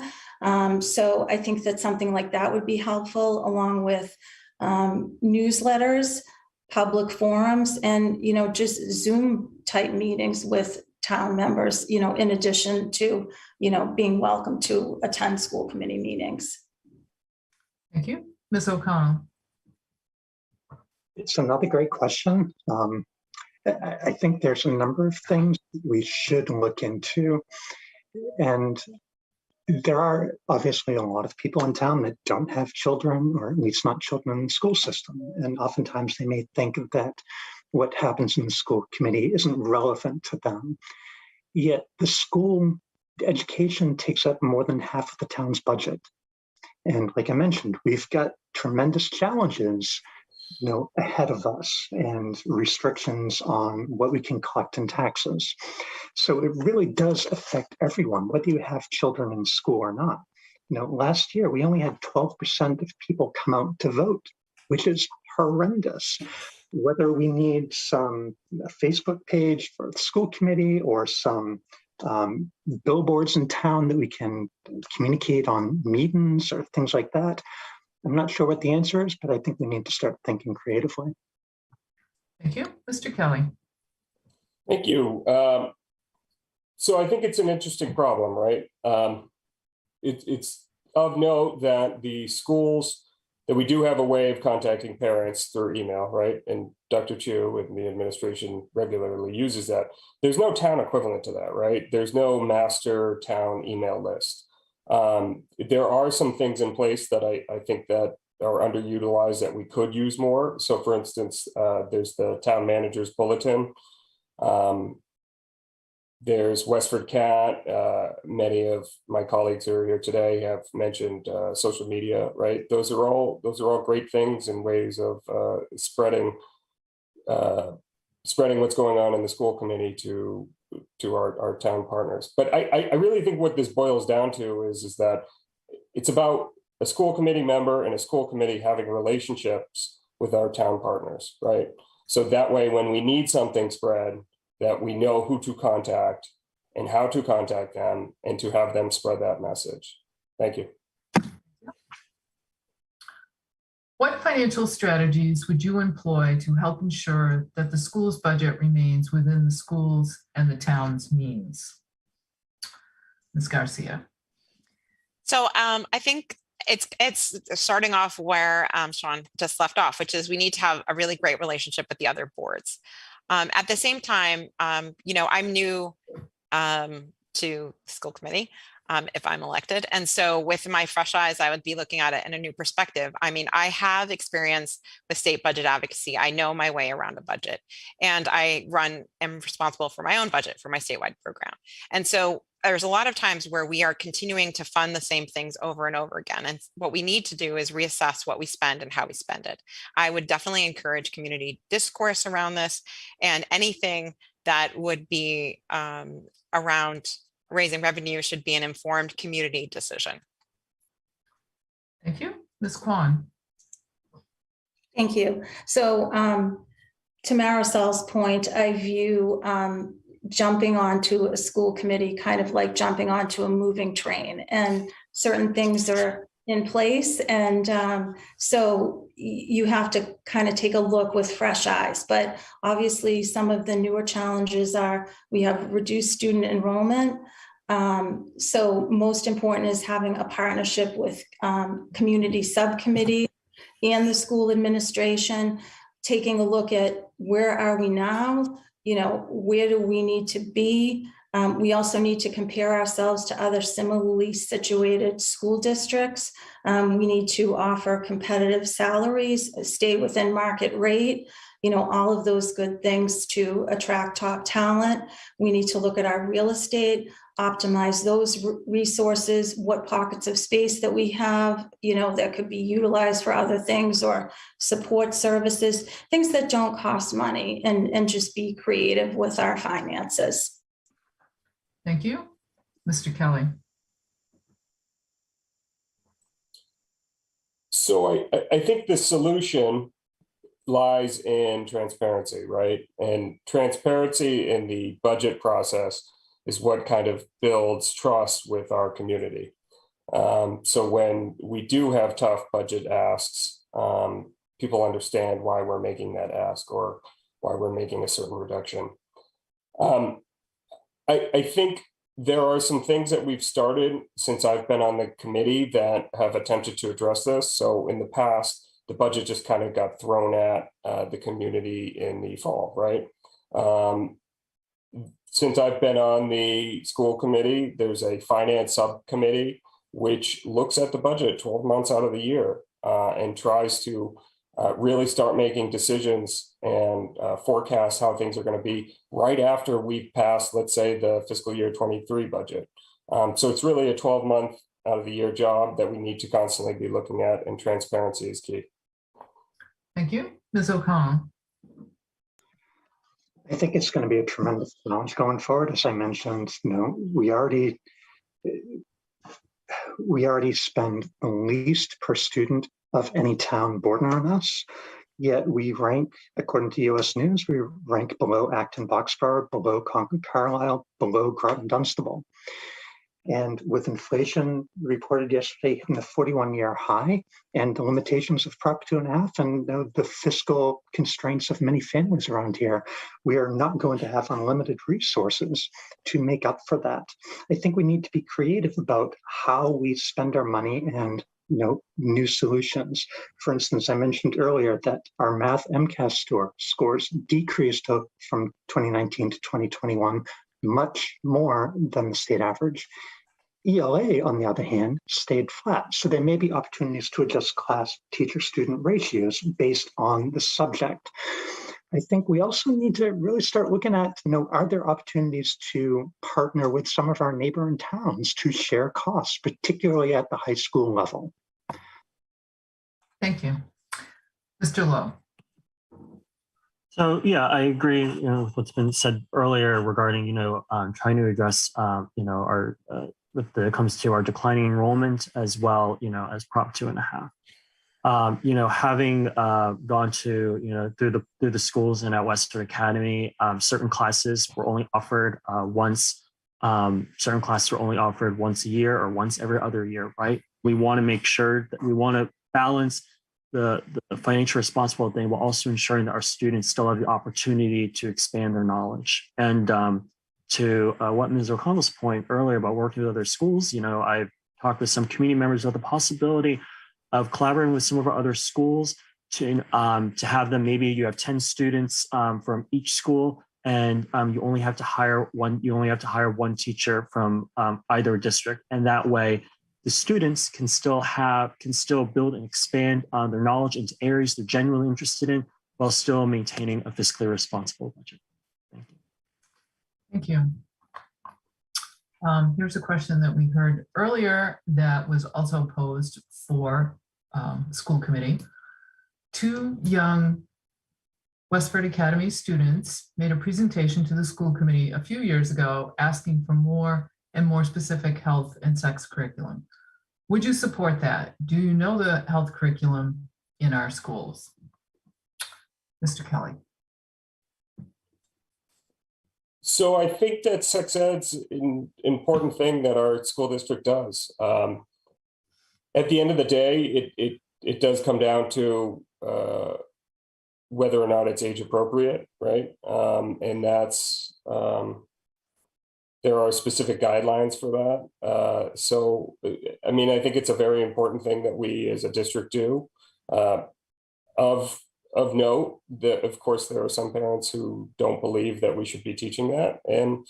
So I think that something like that would be helpful, along with newsletters, public forums, and just Zoom type meetings with town members, in addition to being welcome to attend school committee meetings. Thank you. Ms. O'Connell. It's another great question. I think there's a number of things we should look into, and there are obviously a lot of people in town that don't have children, or at least not children in the school system. And oftentimes they may think that what happens in the school committee isn't relevant to them. Yet the school education takes up more than half of the town's budget. And like I mentioned, we've got tremendous challenges ahead of us, and restrictions on what we can collect in taxes. So it really does affect everyone, whether you have children in school or not. Last year, we only had 12% of people come out to vote, which is horrendous. Whether we need some Facebook page for the school committee or some billboards in town that we can communicate on meetings or things like that, I'm not sure what the answer is, but I think we need to start thinking creatively. Thank you. Mr. Kelly. Thank you. So I think it's an interesting problem, right? It's of note that the schools, that we do have a way of contacting parents through email, right? And Dr. Chu and the administration regularly uses that. There's no town equivalent to that, right? There's no master town email list. There are some things in place that I think that are underutilized that we could use more. So for instance, there's the town manager's bulletin. There's WestfordCAT. Many of my colleagues who are here today have mentioned social media, right? Those are all great things and ways of spreading what's going on in the school committee to our town partners. But I really think what this boils down to is that it's about a school committee member and a school committee having relationships with our town partners, right? So that way, when we need something spread, that we know who to contact and how to contact them and to have them spread that message. Thank you. What financial strategies would you employ to help ensure that the school's budget remains within the schools and the town's means? Ms. Garcia. So I think it's starting off where Sean just left off, which is we need to have a really great relationship with the other boards. At the same time, I'm new to school committee if I'm elected. And so with my fresh eyes, I would be looking at it in a new perspective. I mean, I have experience with state budget advocacy. I know my way around a budget, and I am responsible for my own budget for my statewide program. And so there's a lot of times where we are continuing to fund the same things over and over again. And what we need to do is reassess what we spend and how we spend it. I would definitely encourage community discourse around this, and anything that would be around raising revenue should be an informed community decision. Thank you. Ms. Kwan. Thank you. So to Marisol's point, I view jumping onto a school committee kind of like jumping onto a moving train, and certain things are in place. And so you have to kind of take a look with fresh eyes. But obviously, some of the newer challenges are we have reduced student enrollment. So most important is having a partnership with community subcommittee and the school administration, taking a look at where are we now, where do we need to be? We also need to compare ourselves to other similarly situated school districts. We need to offer competitive salaries, stay within market rate, all of those good things to attract top talent. We need to look at our real estate, optimize those resources, what pockets of space that we have, that could be utilized for other things or support services, things that don't cost money, and just be creative with our finances. Thank you. Mr. Kelly. So I think the solution lies in transparency, right? And transparency in the budget process is what kind of builds trust with our community. So when we do have tough budget asks, people understand why we're making that ask or why we're making a certain reduction. I think there are some things that we've started since I've been on the committee that have attempted to address this. So in the past, the budget just kind of got thrown at the community in the fall, right? Since I've been on the school committee, there's a finance subcommittee which looks at the budget 12 months out of the year and tries to really start making decisions and forecast how things are going to be right after we've passed, let's say, the fiscal year 23 budget. So it's really a 12-month out of the year job that we need to constantly be looking at, and transparency is key. Thank you. Ms. O'Connell. I think it's going to be a tremendous challenge going forward. As I mentioned, we already spend the least per student of any town bordering on us. Yet we rank, according to US News, we rank below Acton Boxborough, below Concord Carlisle, below Groton Dunstable. And with inflation reported yesterday hitting the 41-year high, and the limitations of Prop 2.5 and the fiscal constraints of many families around here, we are not going to have unlimited resources to make up for that. I think we need to be creative about how we spend our money and new solutions. For instance, I mentioned earlier that our math MCAS scores decreased from 2019 to 2021 much more than the state average. ELA, on the other hand, stayed flat. So there may be opportunities to adjust class teacher-student ratios based on the subject. I think we also need to really start looking at, are there opportunities to partner with some of our neighboring towns to share costs, particularly at the high school level? Thank you. Mr. Lowe. So yeah, I agree. With what's been said earlier regarding trying to address our when it comes to our declining enrollment as well as Prop 2.5. Having gone to through the schools and at Westford Academy, certain classes were only offered once. Certain classes were only offered once a year or once every other year. Right? We want to make sure that we want to balance the financial responsible thing while also ensuring that our students still have the opportunity to expand their knowledge. And to what Ms. O'Connell's point earlier about working with other schools, I've talked with some community members about the possibility of collaborating with some of our other schools to have them, maybe you have 10 students from each school, and you only have to hire one teacher from either district. And that way, the students can still build and expand their knowledge into areas they're genuinely interested in while still maintaining a fiscally responsible budget. Thank you. Thank you. Here's a question that we heard earlier that was also posed for school committee. 2 young Westford Academy students made a presentation to the school committee a few years ago asking for more and more specific health and sex curriculum. Would you support that? Do you know the health curriculum in our schools? Mr. Kelly. So I think that sex ed's an important thing that our school district does. At the end of the day, it does come down to whether or not it's age appropriate, right? And that's there are specific guidelines for that. So, I mean, I think it's a very important thing that we as a district do. Of note, that of course there are some parents who don't believe that we should be teaching that, and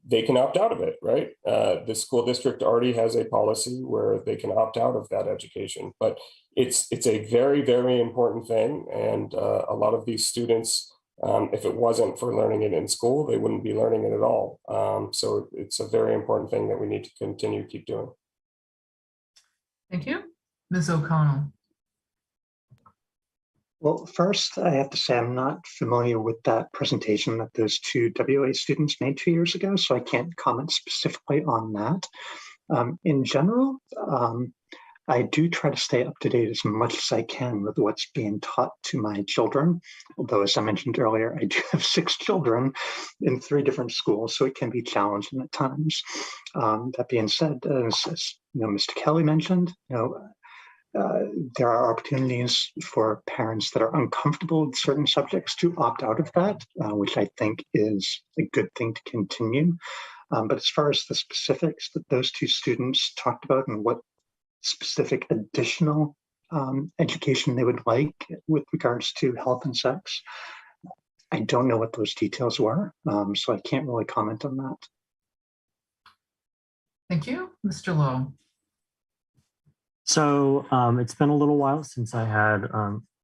they can opt out of it, right? The school district already has a policy where they can opt out of that education, but it's a very, very important thing, and a lot of these students, if it wasn't for learning it in school, they wouldn't be learning it at all. So it's a very important thing that we need to continue to keep doing. Thank you. Ms. O'Connell. Well, first, I have to say I'm not familiar with that presentation that those two WA students made 2 years ago, so I can't comment specifically on that. In general, I do try to stay up to date as much as I can with what's being taught to my children. Although, as I mentioned earlier, I do have 6 children in 3 different schools, so it can be challenging at times. That being said, as Mr. Kelly mentioned, there are opportunities for parents that are uncomfortable with certain subjects to opt out of that, which I think is a good thing to continue. But as far as the specifics that those 2 students talked about and what specific additional education they would like with regards to health and sex, I don't know what those details were, so I can't really comment on that. Thank you. Mr. Lowe. So it's been a little while since I had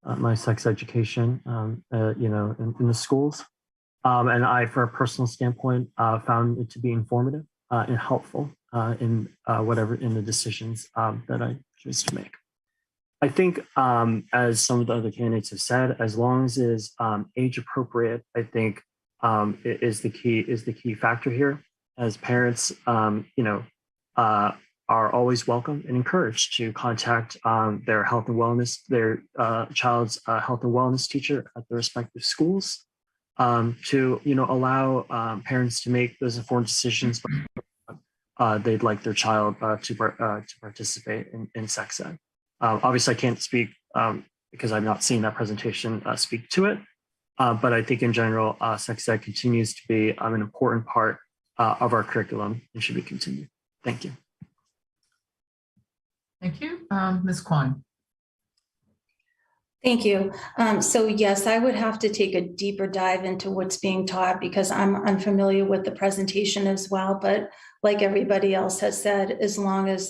my sex education, in the schools. And I, for a personal standpoint, found it to be informative and helpful in the decisions that I choose to make. I think, as some of the other candidates have said, as long as it is age appropriate, I think it is the key factor here. As parents, are always welcome and encouraged to contact their health and wellness, their child's health and wellness teacher at their respective schools, to allow parents to make those informed decisions. They'd like their child to participate in sex ed. Obviously, I can't speak because I've not seen that presentation speak to it, but I think in general, sex ed continues to be an important part of our curriculum and should be continued. Thank you. Thank you. Ms. Kwan. Thank you. So yes, I would have to take a deeper dive into what's being taught because I'm unfamiliar with the presentation as well. But like everybody else has said, as long as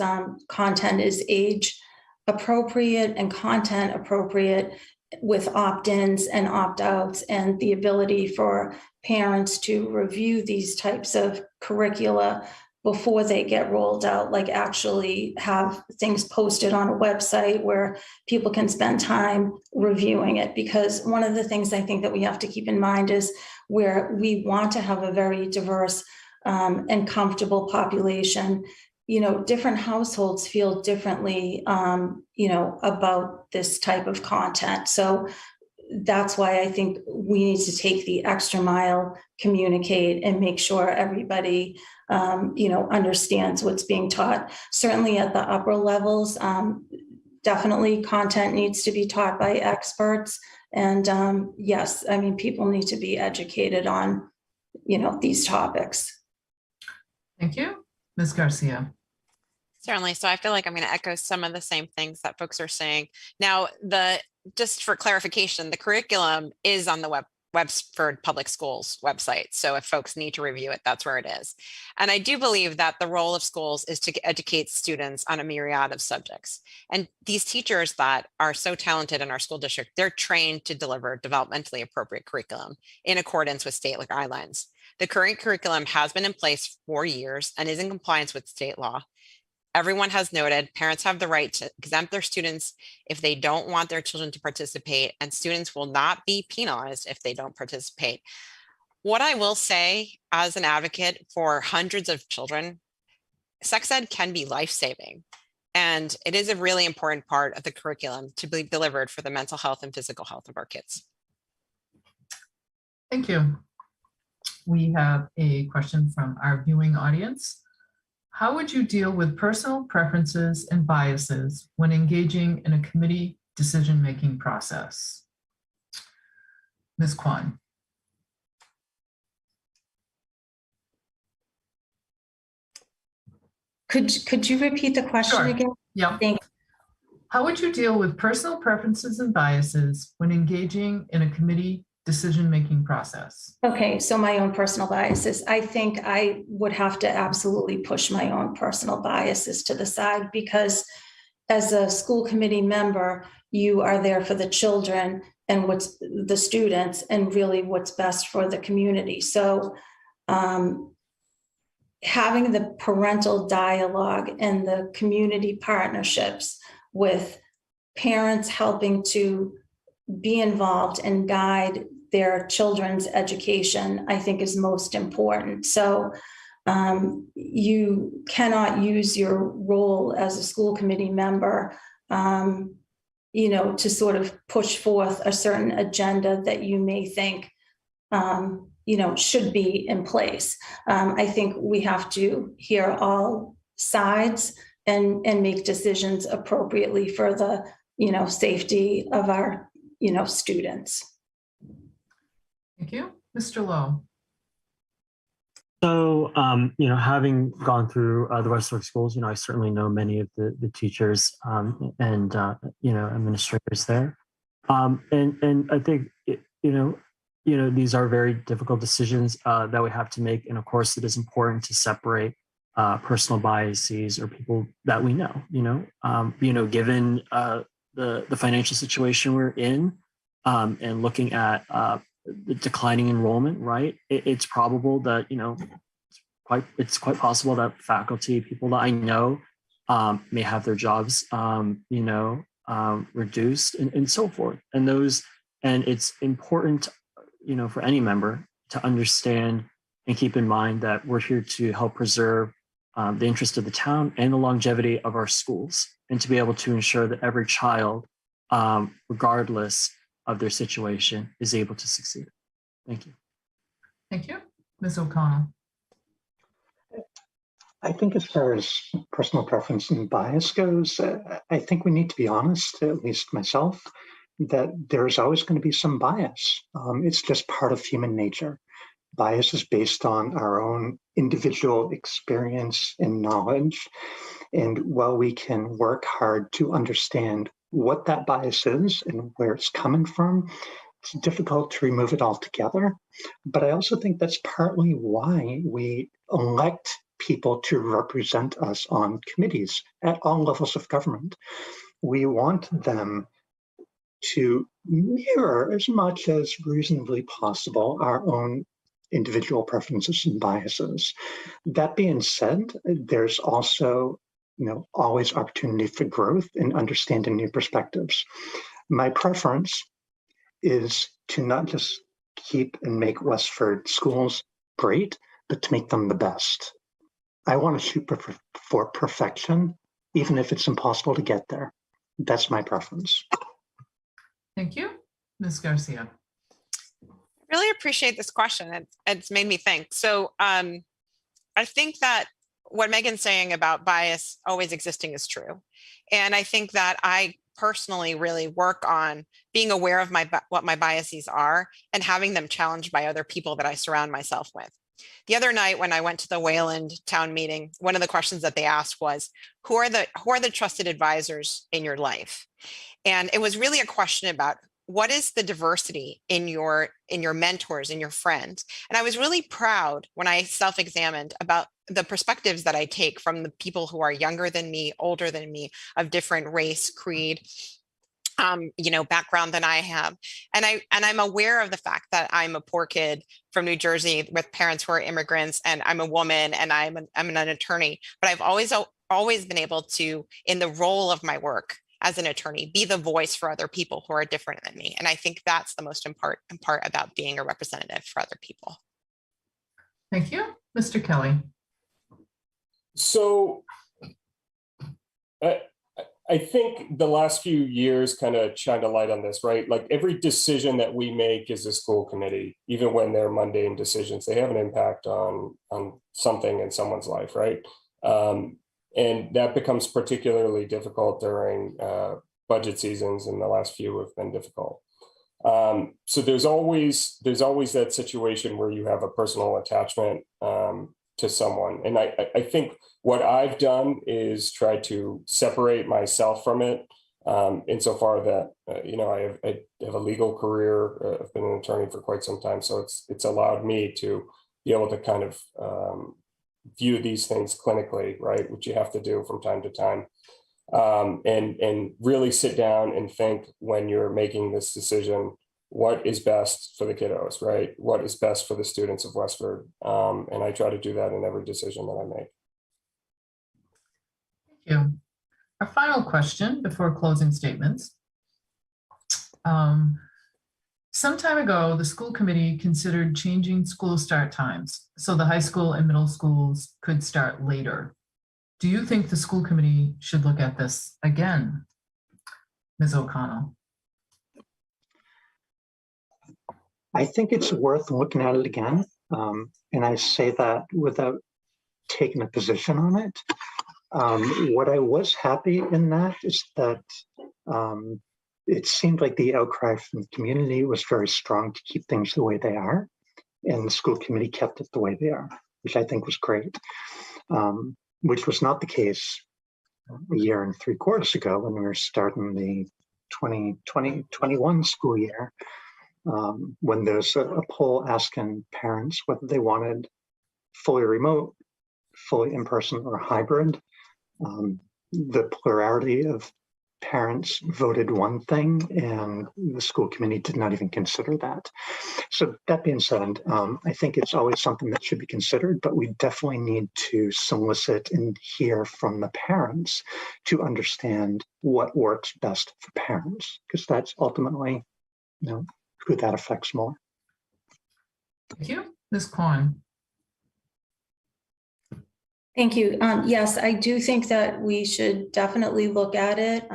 content is age appropriate and content appropriate with opt-ins and opt-outs and the ability for parents to review these types of curricula before they get rolled out, like actually have things posted on a website where people can spend time reviewing it. Because one of the things I think that we have to keep in mind is where we want to have a very diverse and comfortable population, different households feel differently, about this type of content. So that's why I think we need to take the extra mile, communicate, and make sure everybody understands what's being taught. Certainly at the upper levels, definitely content needs to be taught by experts. And yes, I mean, people need to be educated on, these topics. Thank you. Ms. Garcia. Certainly. So I feel like I'm going to echo some of the same things that folks are saying. Now, just for clarification, the curriculum is on the Westford Public Schools website. So if folks need to review it, that's where it is. And I do believe that the role of schools is to educate students on a myriad of subjects. And these teachers that are so talented in our school district, they're trained to deliver developmentally appropriate curriculum in accordance with state guidelines. The current curriculum has been in place for years and is in compliance with state law. Everyone has noted parents have the right to exempt their students if they don't want their children to participate, and students will not be penalized if they don't participate. What I will say as an advocate for hundreds of children, sex ed can be life-saving, and it is a really important part of the curriculum to be delivered for the mental health and physical health of our kids. Thank you. We have a question from our viewing audience. How would you deal with personal preferences and biases when engaging in a committee decision-making process? Ms. Kwan. Could you repeat the question Sure. again? Yeah. Thank How would you deal with personal preferences and biases when engaging in a committee decision-making process? Okay, so my own personal biases. I think I would have to absolutely push my own personal biases to the side, because as a school committee member, you are there for the children and what's the students and really what's best for the community. So having the parental dialogue and the community partnerships with parents helping to be involved and guide their children's education, I think is most important. So you cannot use your role as a school committee member, to sort of push forth a certain agenda that you may think, should be in place. I think we have to hear all sides and make decisions appropriately for the, safety of our, students. Thank you. Mr. Lowe. So, having gone through the Westford schools, I certainly know many of the teachers and administrators there. And I think, these are very difficult decisions that we have to make. And of course, it is important to separate personal biases or people that we know, given the financial situation we're in and looking at the declining enrollment, right? It's probable that, it's quite possible that faculty, people that I know may have their jobs, reduced and so forth. And it's important, for any member to understand and keep in mind that we're here to help preserve the interest of the town and the longevity of our schools, and to be able to ensure that every child, regardless of their situation, is able to succeed. Thank you. Thank you. Ms. O'Connell. I think as far as personal preference and bias goes, I think we need to be honest, at least myself, that there's always going to be some bias. It's just part of human nature. Bias is based on our own individual experience and knowledge. And while we can work hard to understand what that bias is and where it's coming from, it's difficult to remove it altogether. But I also think that's partly why we elect people to represent us on committees at all levels of government. We want them to mirror as much as reasonably possible our own individual preferences and biases. That being said, there's also always opportunity for growth and understanding new perspectives. My preference is to not just keep and make Westford schools great, but to make them the best. I want to shoot for perfection, even if it's impossible to get there. That's my preference. Thank you. Ms. Garcia. Really appreciate this question. It's made me think. So I think that what Megan's saying about bias always existing is true. And I think that I personally really work on being aware of what my biases are and having them challenged by other people that I surround myself with. The other night when I went to the Wayland town meeting, one of the questions that they asked was, who are the trusted advisors in your life? And it was really a question about what is the diversity in your mentors, in your friends? And I was really proud when I self-examined about the perspectives that I take from the people who are younger than me, older than me, of different race, creed, background than I have. And I'm aware of the fact that I'm a poor kid from New Jersey with parents who are immigrants, and I'm a woman, and I'm an attorney. But I've always been able to, in the role of my work as an attorney, be the voice for other people who are different than me. And I think that's the most important part about being a representative for other people. Thank you. Mr. Kelly. So I think the last few years kind of shined a light on this, right? Like every decision that we make as a school committee, even when they're mundane decisions, they have an impact on something in someone's life, right? And that becomes particularly difficult during budget seasons, and the last few have been difficult. So there's always that situation where you have a personal attachment to someone. And I think what I've done is try to separate myself from it insofar that, I have a legal career. I've been an attorney for quite some time. So it's allowed me to be able to kind of view these things clinically, right, which you have to do from time to time. And really sit down and think when you're making this decision, what is best for the kiddos, right? What is best for the students of Westford? And I try to do that in every decision that I make. Thank you. Our final question before closing statements. Some time ago, the school committee considered changing school start times so the high school and middle schools could start later. Do you think the school committee should look at this again? Ms. O'Connell. I think it's worth looking at it again. And I say that without taking a position on it. What I was happy in that is that it seemed like the outcry from the community was very strong to keep things the way they are. And the school committee kept it the way they are, which I think was great. Which was not the case a year and 3 quarters ago when we were starting the 2020-21 school year, when there's a poll asking parents whether they wanted fully remote, fully in-person, or hybrid. The plurality of parents voted one thing, and the school committee did not even consider that. So that being said, I think it's always something that should be considered, but we definitely need to solicit and hear from the parents to understand what works best for parents, because that's ultimately, who that affects more. Thank you. Ms. Kwan. Thank you. Yes, I do think that we should definitely look at it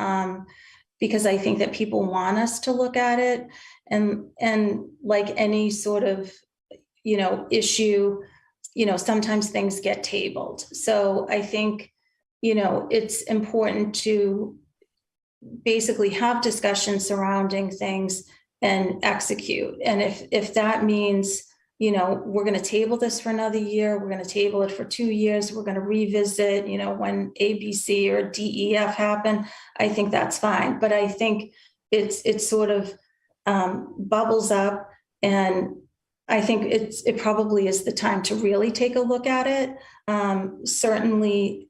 because I think that people want us to look at it. And like any sort of, issue, sometimes things get tabled. So I think, it's important to basically have discussions surrounding things and execute. And if that means, we're going to table this for another year, we're going to table it for 2 years, we're going to revisit, when A, B, C, or D, E, F happen, I think that's fine. But I think it's sort of bubbles up, and I think it probably is the time to really take a look at it. Certainly,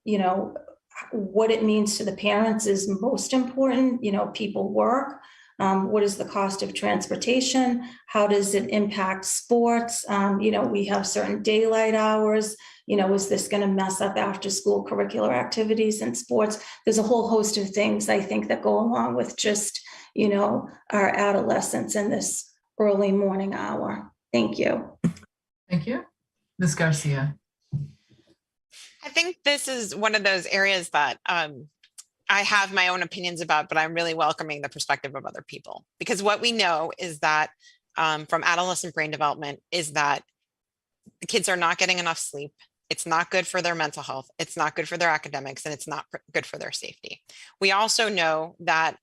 what it means to the parents is most important. People work. What is the cost of transportation? How does it impact sports? We have certain daylight hours. Is this going to mess up after school curricular activities and sports? There's a whole host of things I think that go along with just, our adolescents in this early morning hour. Thank you. Thank you. Ms. Garcia. I think this is one of those areas that I have my own opinions about, but I'm really welcoming the perspective of other people, because what we know is that from adolescent brain development is that the kids are not getting enough sleep. It's not good for their mental health. It's not good for their academics, and it's not good for their safety. We also know that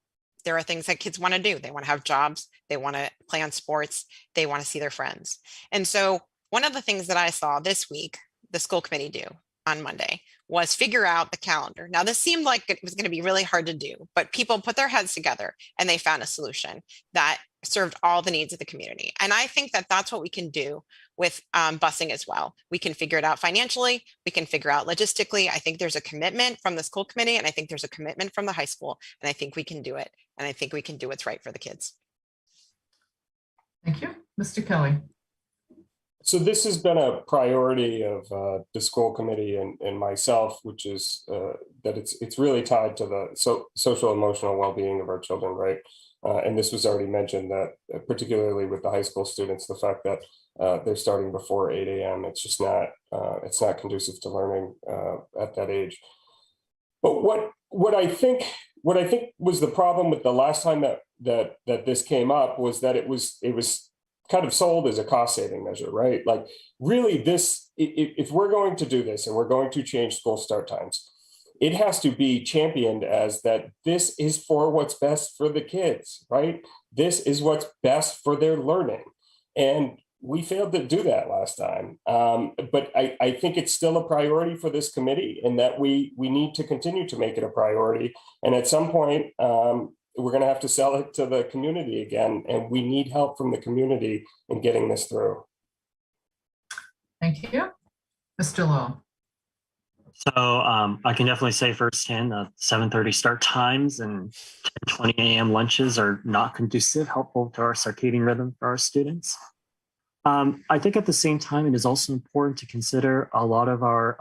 there are things that kids want to do. They want to have jobs. They want to play on sports. They want to see their friends. And so one of the things that I saw this week, the school committee do on Monday, was figure out the calendar. Now, this seemed like it was going to be really hard to do, but people put their heads together and they found a solution that served all the needs of the community. And I think that that's what we can do with busing as well. We can figure it out financially. We can figure out logistically. I think there's a commitment from the school committee, and I think there's a commitment from the high school, and I think we can do it. And I think we can do what's right for the kids. Thank you. Mr. Kelly. So this has been a priority of the school committee and myself, which is that it's really tied to the social emotional well-being of our children, right? And this was already mentioned that particularly with the high school students, the fact that they're starting before 8 a.m. It's just not it's not conducive to learning at that age. But what I think what I think was the problem with the last time that this came up was that it was kind of sold as a cost saving measure, right? Like really if we're going to do this and we're going to change school start times, it has to be championed as that this is for what's best for the kids, right? This is what's best for their learning. And we failed to do that last time. But I think it's still a priority for this committee, and that we need to continue to make it a priority. And at some point, we're going to have to sell it to the community again, and we need help from the community in getting this through. Thank you. Mr. Lowe. So I can definitely say firsthand that 7:30 start times and 10:20 a.m. lunches are not conducive, helpful to our circadian rhythm for our students. I think at the same time, it is also important to consider a lot of our,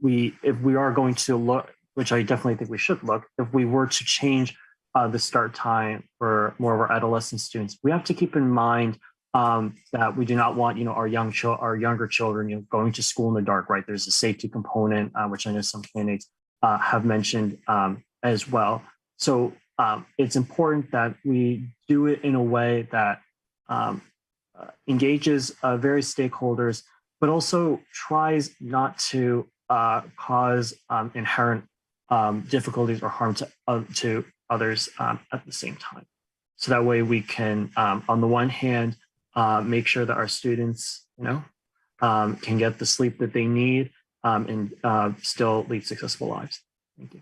if we are going to look, which I definitely think we should look, if we were to change the start time for more of our adolescent students, we have to keep in mind that we do not want, our younger children, going to school in the dark, right? There's a safety component, which I know some candidates have mentioned as well. So it's important that we do it in a way that engages various stakeholders, but also tries not to cause inherent difficulties or harm to others at the same time. So that way we can, on the one hand, make sure that our students, can get the sleep that they need and still lead successful lives. Thank you.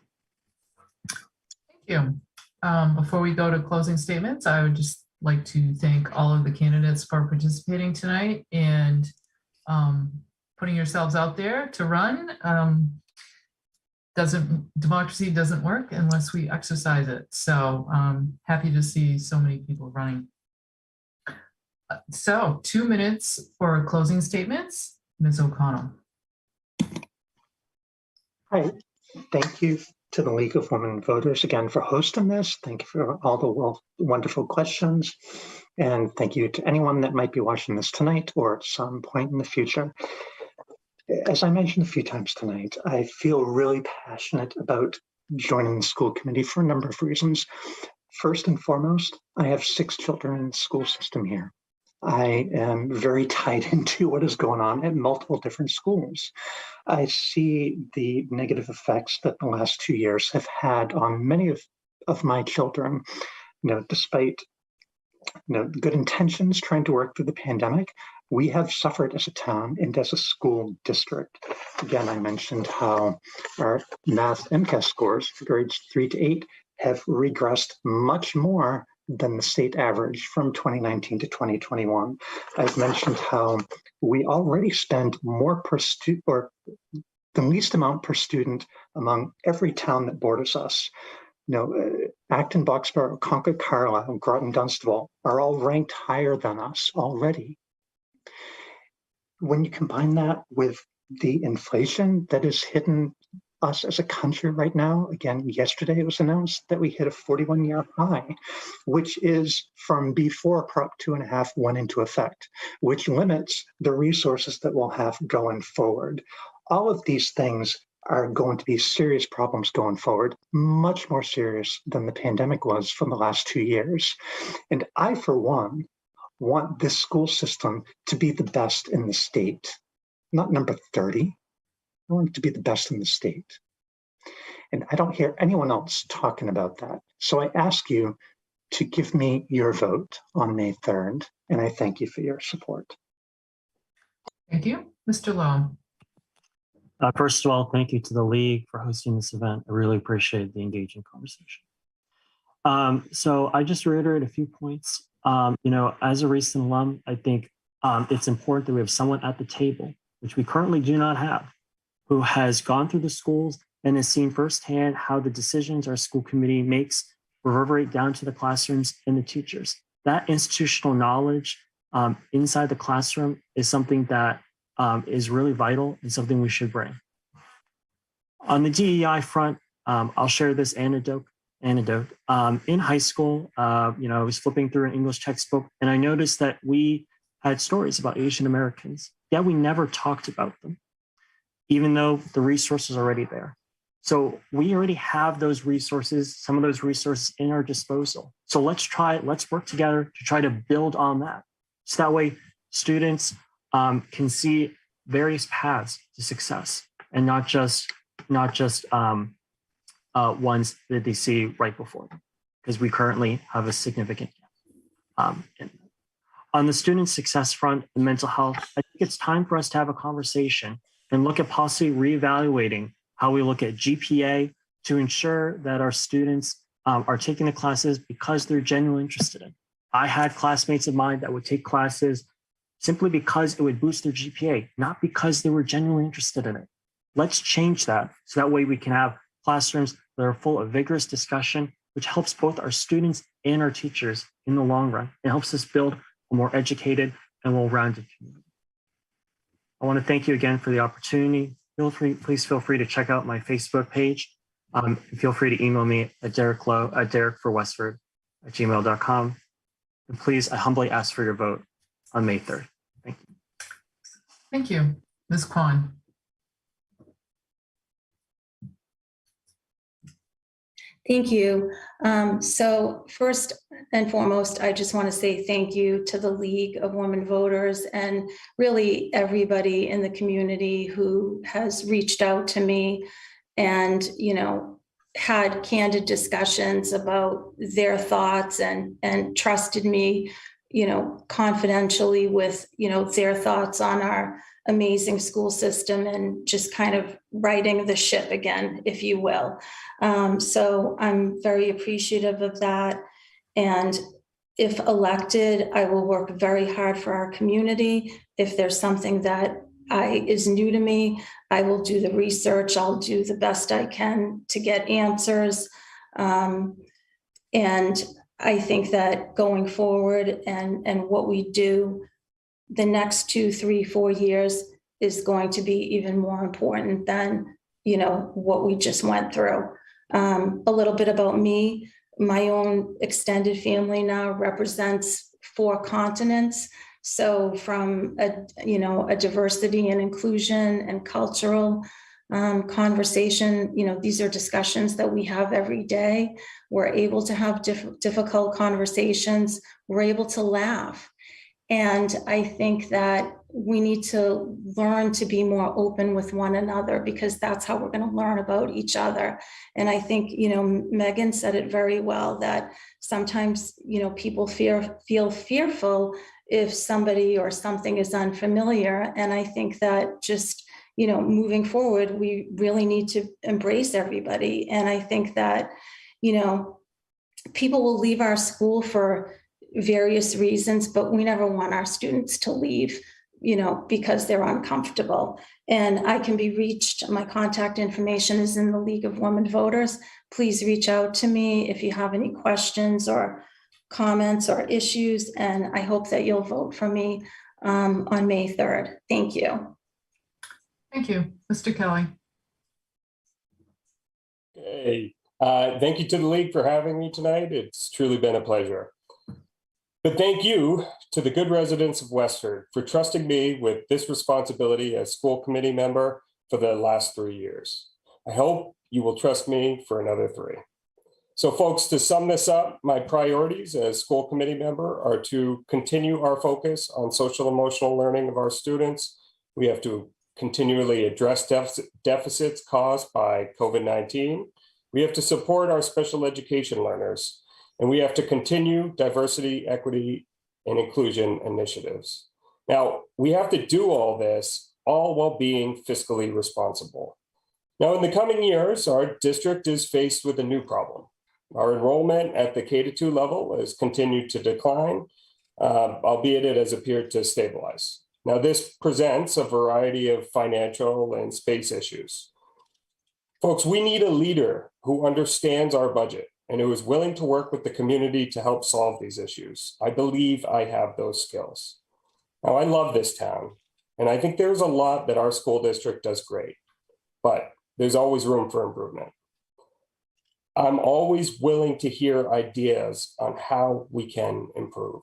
Thank you. Before we go to closing statements, I would just like to thank all of the candidates for participating tonight and putting yourselves out there to run. Democracy doesn't work unless we exercise it. So happy to see so many people running. So 2 minutes for closing statements. Ms. O'Connell. Hi, thank you to the League of Women Voters again for hosting this. Thank you for all the wonderful questions. And thank you to anyone that might be watching this tonight or at some point in the future. As I mentioned a few times tonight, I feel really passionate about joining the school committee for a number of reasons. First and foremost, I have 6 children in the school system here. I am very tied into what is going on at multiple different schools. I see the negative effects that the last 2 years have had on many of my children. Despite good intentions trying to work through the pandemic, we have suffered as a town and as a school district. Again, I mentioned how our math MCAS scores for grades 3 to 8 have regressed much more than the state average from 2019 to 2021. I've mentioned how we already spend more per student, or the least amount per student among every town that borders us. Acton, Boxborough, Concord, Carlisle, Groton, Dunstable are all ranked higher than us already. When you combine that with the inflation that is hitting us as a country right now, again, yesterday it was announced that we hit a 41-year high, which is from before Prop 2.5 went into effect, which limits the resources that we'll have going forward. All of these things are going to be serious problems going forward, much more serious than the pandemic was from the last 2 years. And I, for one, want this school system to be the best in the state, not number 30. I want it to be the best in the state. And I don't hear anyone else talking about that. So I ask you to give me your vote on May 3rd, and I thank you for your support. Thank you. Mr. Lowe. First of all, thank you to the League for hosting this event. I really appreciate the engaging conversation. So I just reiterate a few points. As a recent alum, I think it's important that we have someone at the table, which we currently do not have, who has gone through the schools and has seen firsthand how the decisions our school committee makes reverberate down to the classrooms and the teachers. That institutional knowledge inside the classroom is something that is really vital and something we should bring. On the DEI front, I'll share this anecdote. In high school, I was flipping through an English textbook and I noticed that we had stories about Asian Americans, yet we never talked about them, even though the resource is already there. So we already have those resources, some of those resources in our disposal. So let's work together to try to build on that. So that way students can see various paths to success and not just ones that they see right before them, because we currently have a significant gap. On the student success front and mental health, I think it's time for us to have a conversation and look at possibly reevaluating how we look at GPA to ensure that our students are taking the classes because they're genuinely interested in. I had classmates of mine that would take classes simply because it would boost their GPA, not because they were genuinely interested in it. Let's change that so that way we can have classrooms that are full of vigorous discussion, which helps both our students and our teachers in the long run. It helps us build a more educated and well-rounded community. I want to thank you again for the opportunity. Please feel free to check out my Facebook page. Feel free to email me at derekforwestford@gmail.com. And please, I humbly ask for your vote on May 3rd. Thank you. Thank you. Ms. Kwan. Thank you. So first and foremost, I just want to say thank you to the League of Women Voters and really everybody in the community who has reached out to me and, had candid discussions about their thoughts and trusted me, confidentially with, their thoughts on our amazing school system and just kind of righting the ship again, if you will. So I'm very appreciative of that. And if elected, I will work very hard for our community. If there's something that is new to me, I will do the research. I'll do the best I can to get answers. And I think that going forward and what we do the next 2, 3, 4 years is going to be even more important than, what we just went through. A little bit about me. My own extended family now represents 4 continents. So from a diversity and inclusion and cultural conversation, these are discussions that we have every day. We're able to have difficult conversations. We're able to laugh. And I think that we need to learn to be more open with one another because that's how we're going to learn about each other. And I think, Megan said it very well that sometimes, people feel fearful if somebody or something is unfamiliar. And I think that just, moving forward, we really need to embrace everybody. And I think that, people will leave our school for various reasons, but we never want our students to leave, because they're uncomfortable. And I can be reached. My contact information is in the League of Women Voters. Please reach out to me if you have any questions or comments or issues. And I hope that you'll vote for me on May 3rd. Thank you. Thank you. Mr. Kelly. Hey, thank you to the League for having me tonight. It's truly been a pleasure. But thank you to the good residents of Westford for trusting me with this responsibility as school committee member for the last 3 years. I hope you will trust me for another 3. So folks, to sum this up, my priorities as school committee member are to continue our focus on social emotional learning of our students. We have to continually address deficits caused by COVID-19. We have to support our special education learners. And we have to continue diversity, equity, and inclusion initiatives. Now, we have to do all this, all while being fiscally responsible. Now, in the coming years, our district is faced with a new problem. Our enrollment at the K-2 level has continued to decline, albeit it has appeared to stabilize. Now, this presents a variety of financial and space issues. Folks, we need a leader who understands our budget and who is willing to work with the community to help solve these issues. I believe I have those skills. Now, I love this town, and I think there's a lot that our school district does great, but there's always room for improvement. I'm always willing to hear ideas on how we can improve.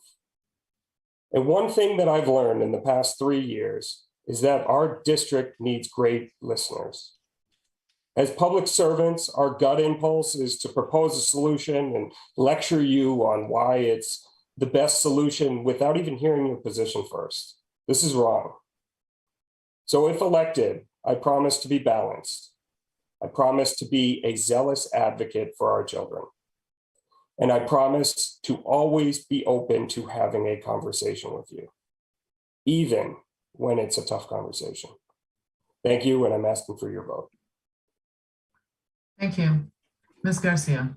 And one thing that I've learned in the past 3 years is that our district needs great listeners. As public servants, our gut impulse is to propose a solution and lecture you on why it's the best solution without even hearing your position first. This is wrong. So if elected, I promise to be balanced. I promise to be a zealous advocate for our children. And I promise to always be open to having a conversation with you, even when it's a tough conversation. Thank you, and I'm asking for your vote. Thank you. Ms. Garcia.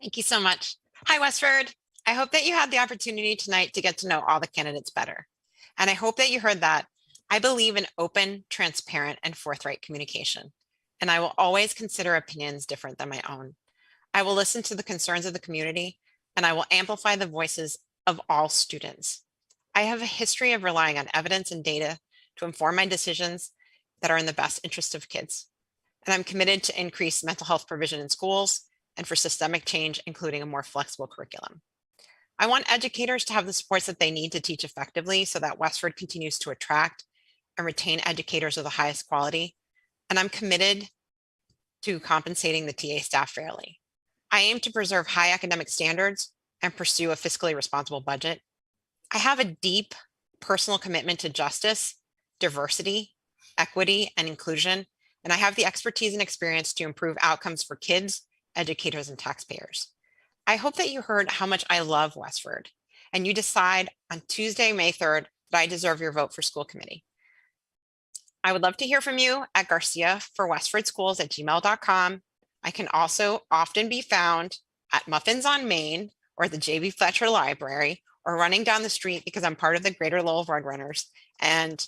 Thank you so much. Hi, Westford. I hope that you had the opportunity tonight to get to know all the candidates better. And I hope that you heard that I believe in open, transparent, and forthright communication. And I will always consider opinions different than my own. I will listen to the concerns of the community, and I will amplify the voices of all students. I have a history of relying on evidence and data to inform my decisions that are in the best interest of kids. And I'm committed to increase mental health provision in schools and for systemic change, including a more flexible curriculum. I want educators to have the supports that they need to teach effectively so that Westford continues to attract and retain educators of the highest quality. And I'm committed to compensating the TA staff fairly. I aim to preserve high academic standards and pursue a fiscally responsible budget. I have a deep personal commitment to justice, diversity, equity, and inclusion, and I have the expertise and experience to improve outcomes for kids, educators, and taxpayers. I hope that you heard how much I love Westford, and you decide on Tuesday, May 3rd, that I deserve your vote for school committee. I would love to hear from you at garciaforwestfordschools@gmail.com. I can also often be found at Muffins on Main or the J.B. Fletcher Library or running down the street because I'm part of the Greater Lowell Roadrunners. And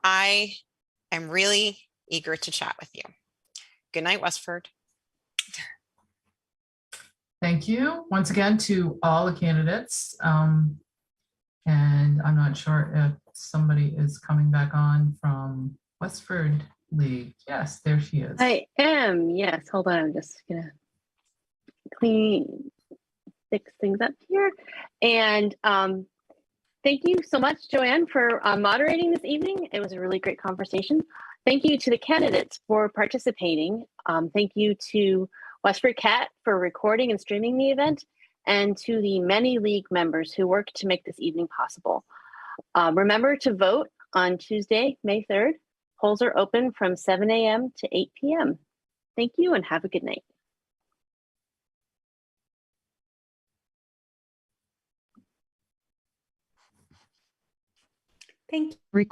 I am really eager to chat with you. Good night, Westford. Thank you once again to all the candidates. And I'm not sure if somebody is coming back on from Westford League. Yes, there she is. I am. Yes. Hold on. I'm just going to fix things up here. And thank you so much, Joanne, for moderating this evening. It was a really great conversation. Thank you to the candidates for participating. Thank you to WestfordCAT for recording and streaming the event, and to the many league members who worked to make this evening possible. Remember to vote on Tuesday, May 3rd. Polls are open from 7 a.m. to 8 p.m. Thank you and have a good night. Thank you.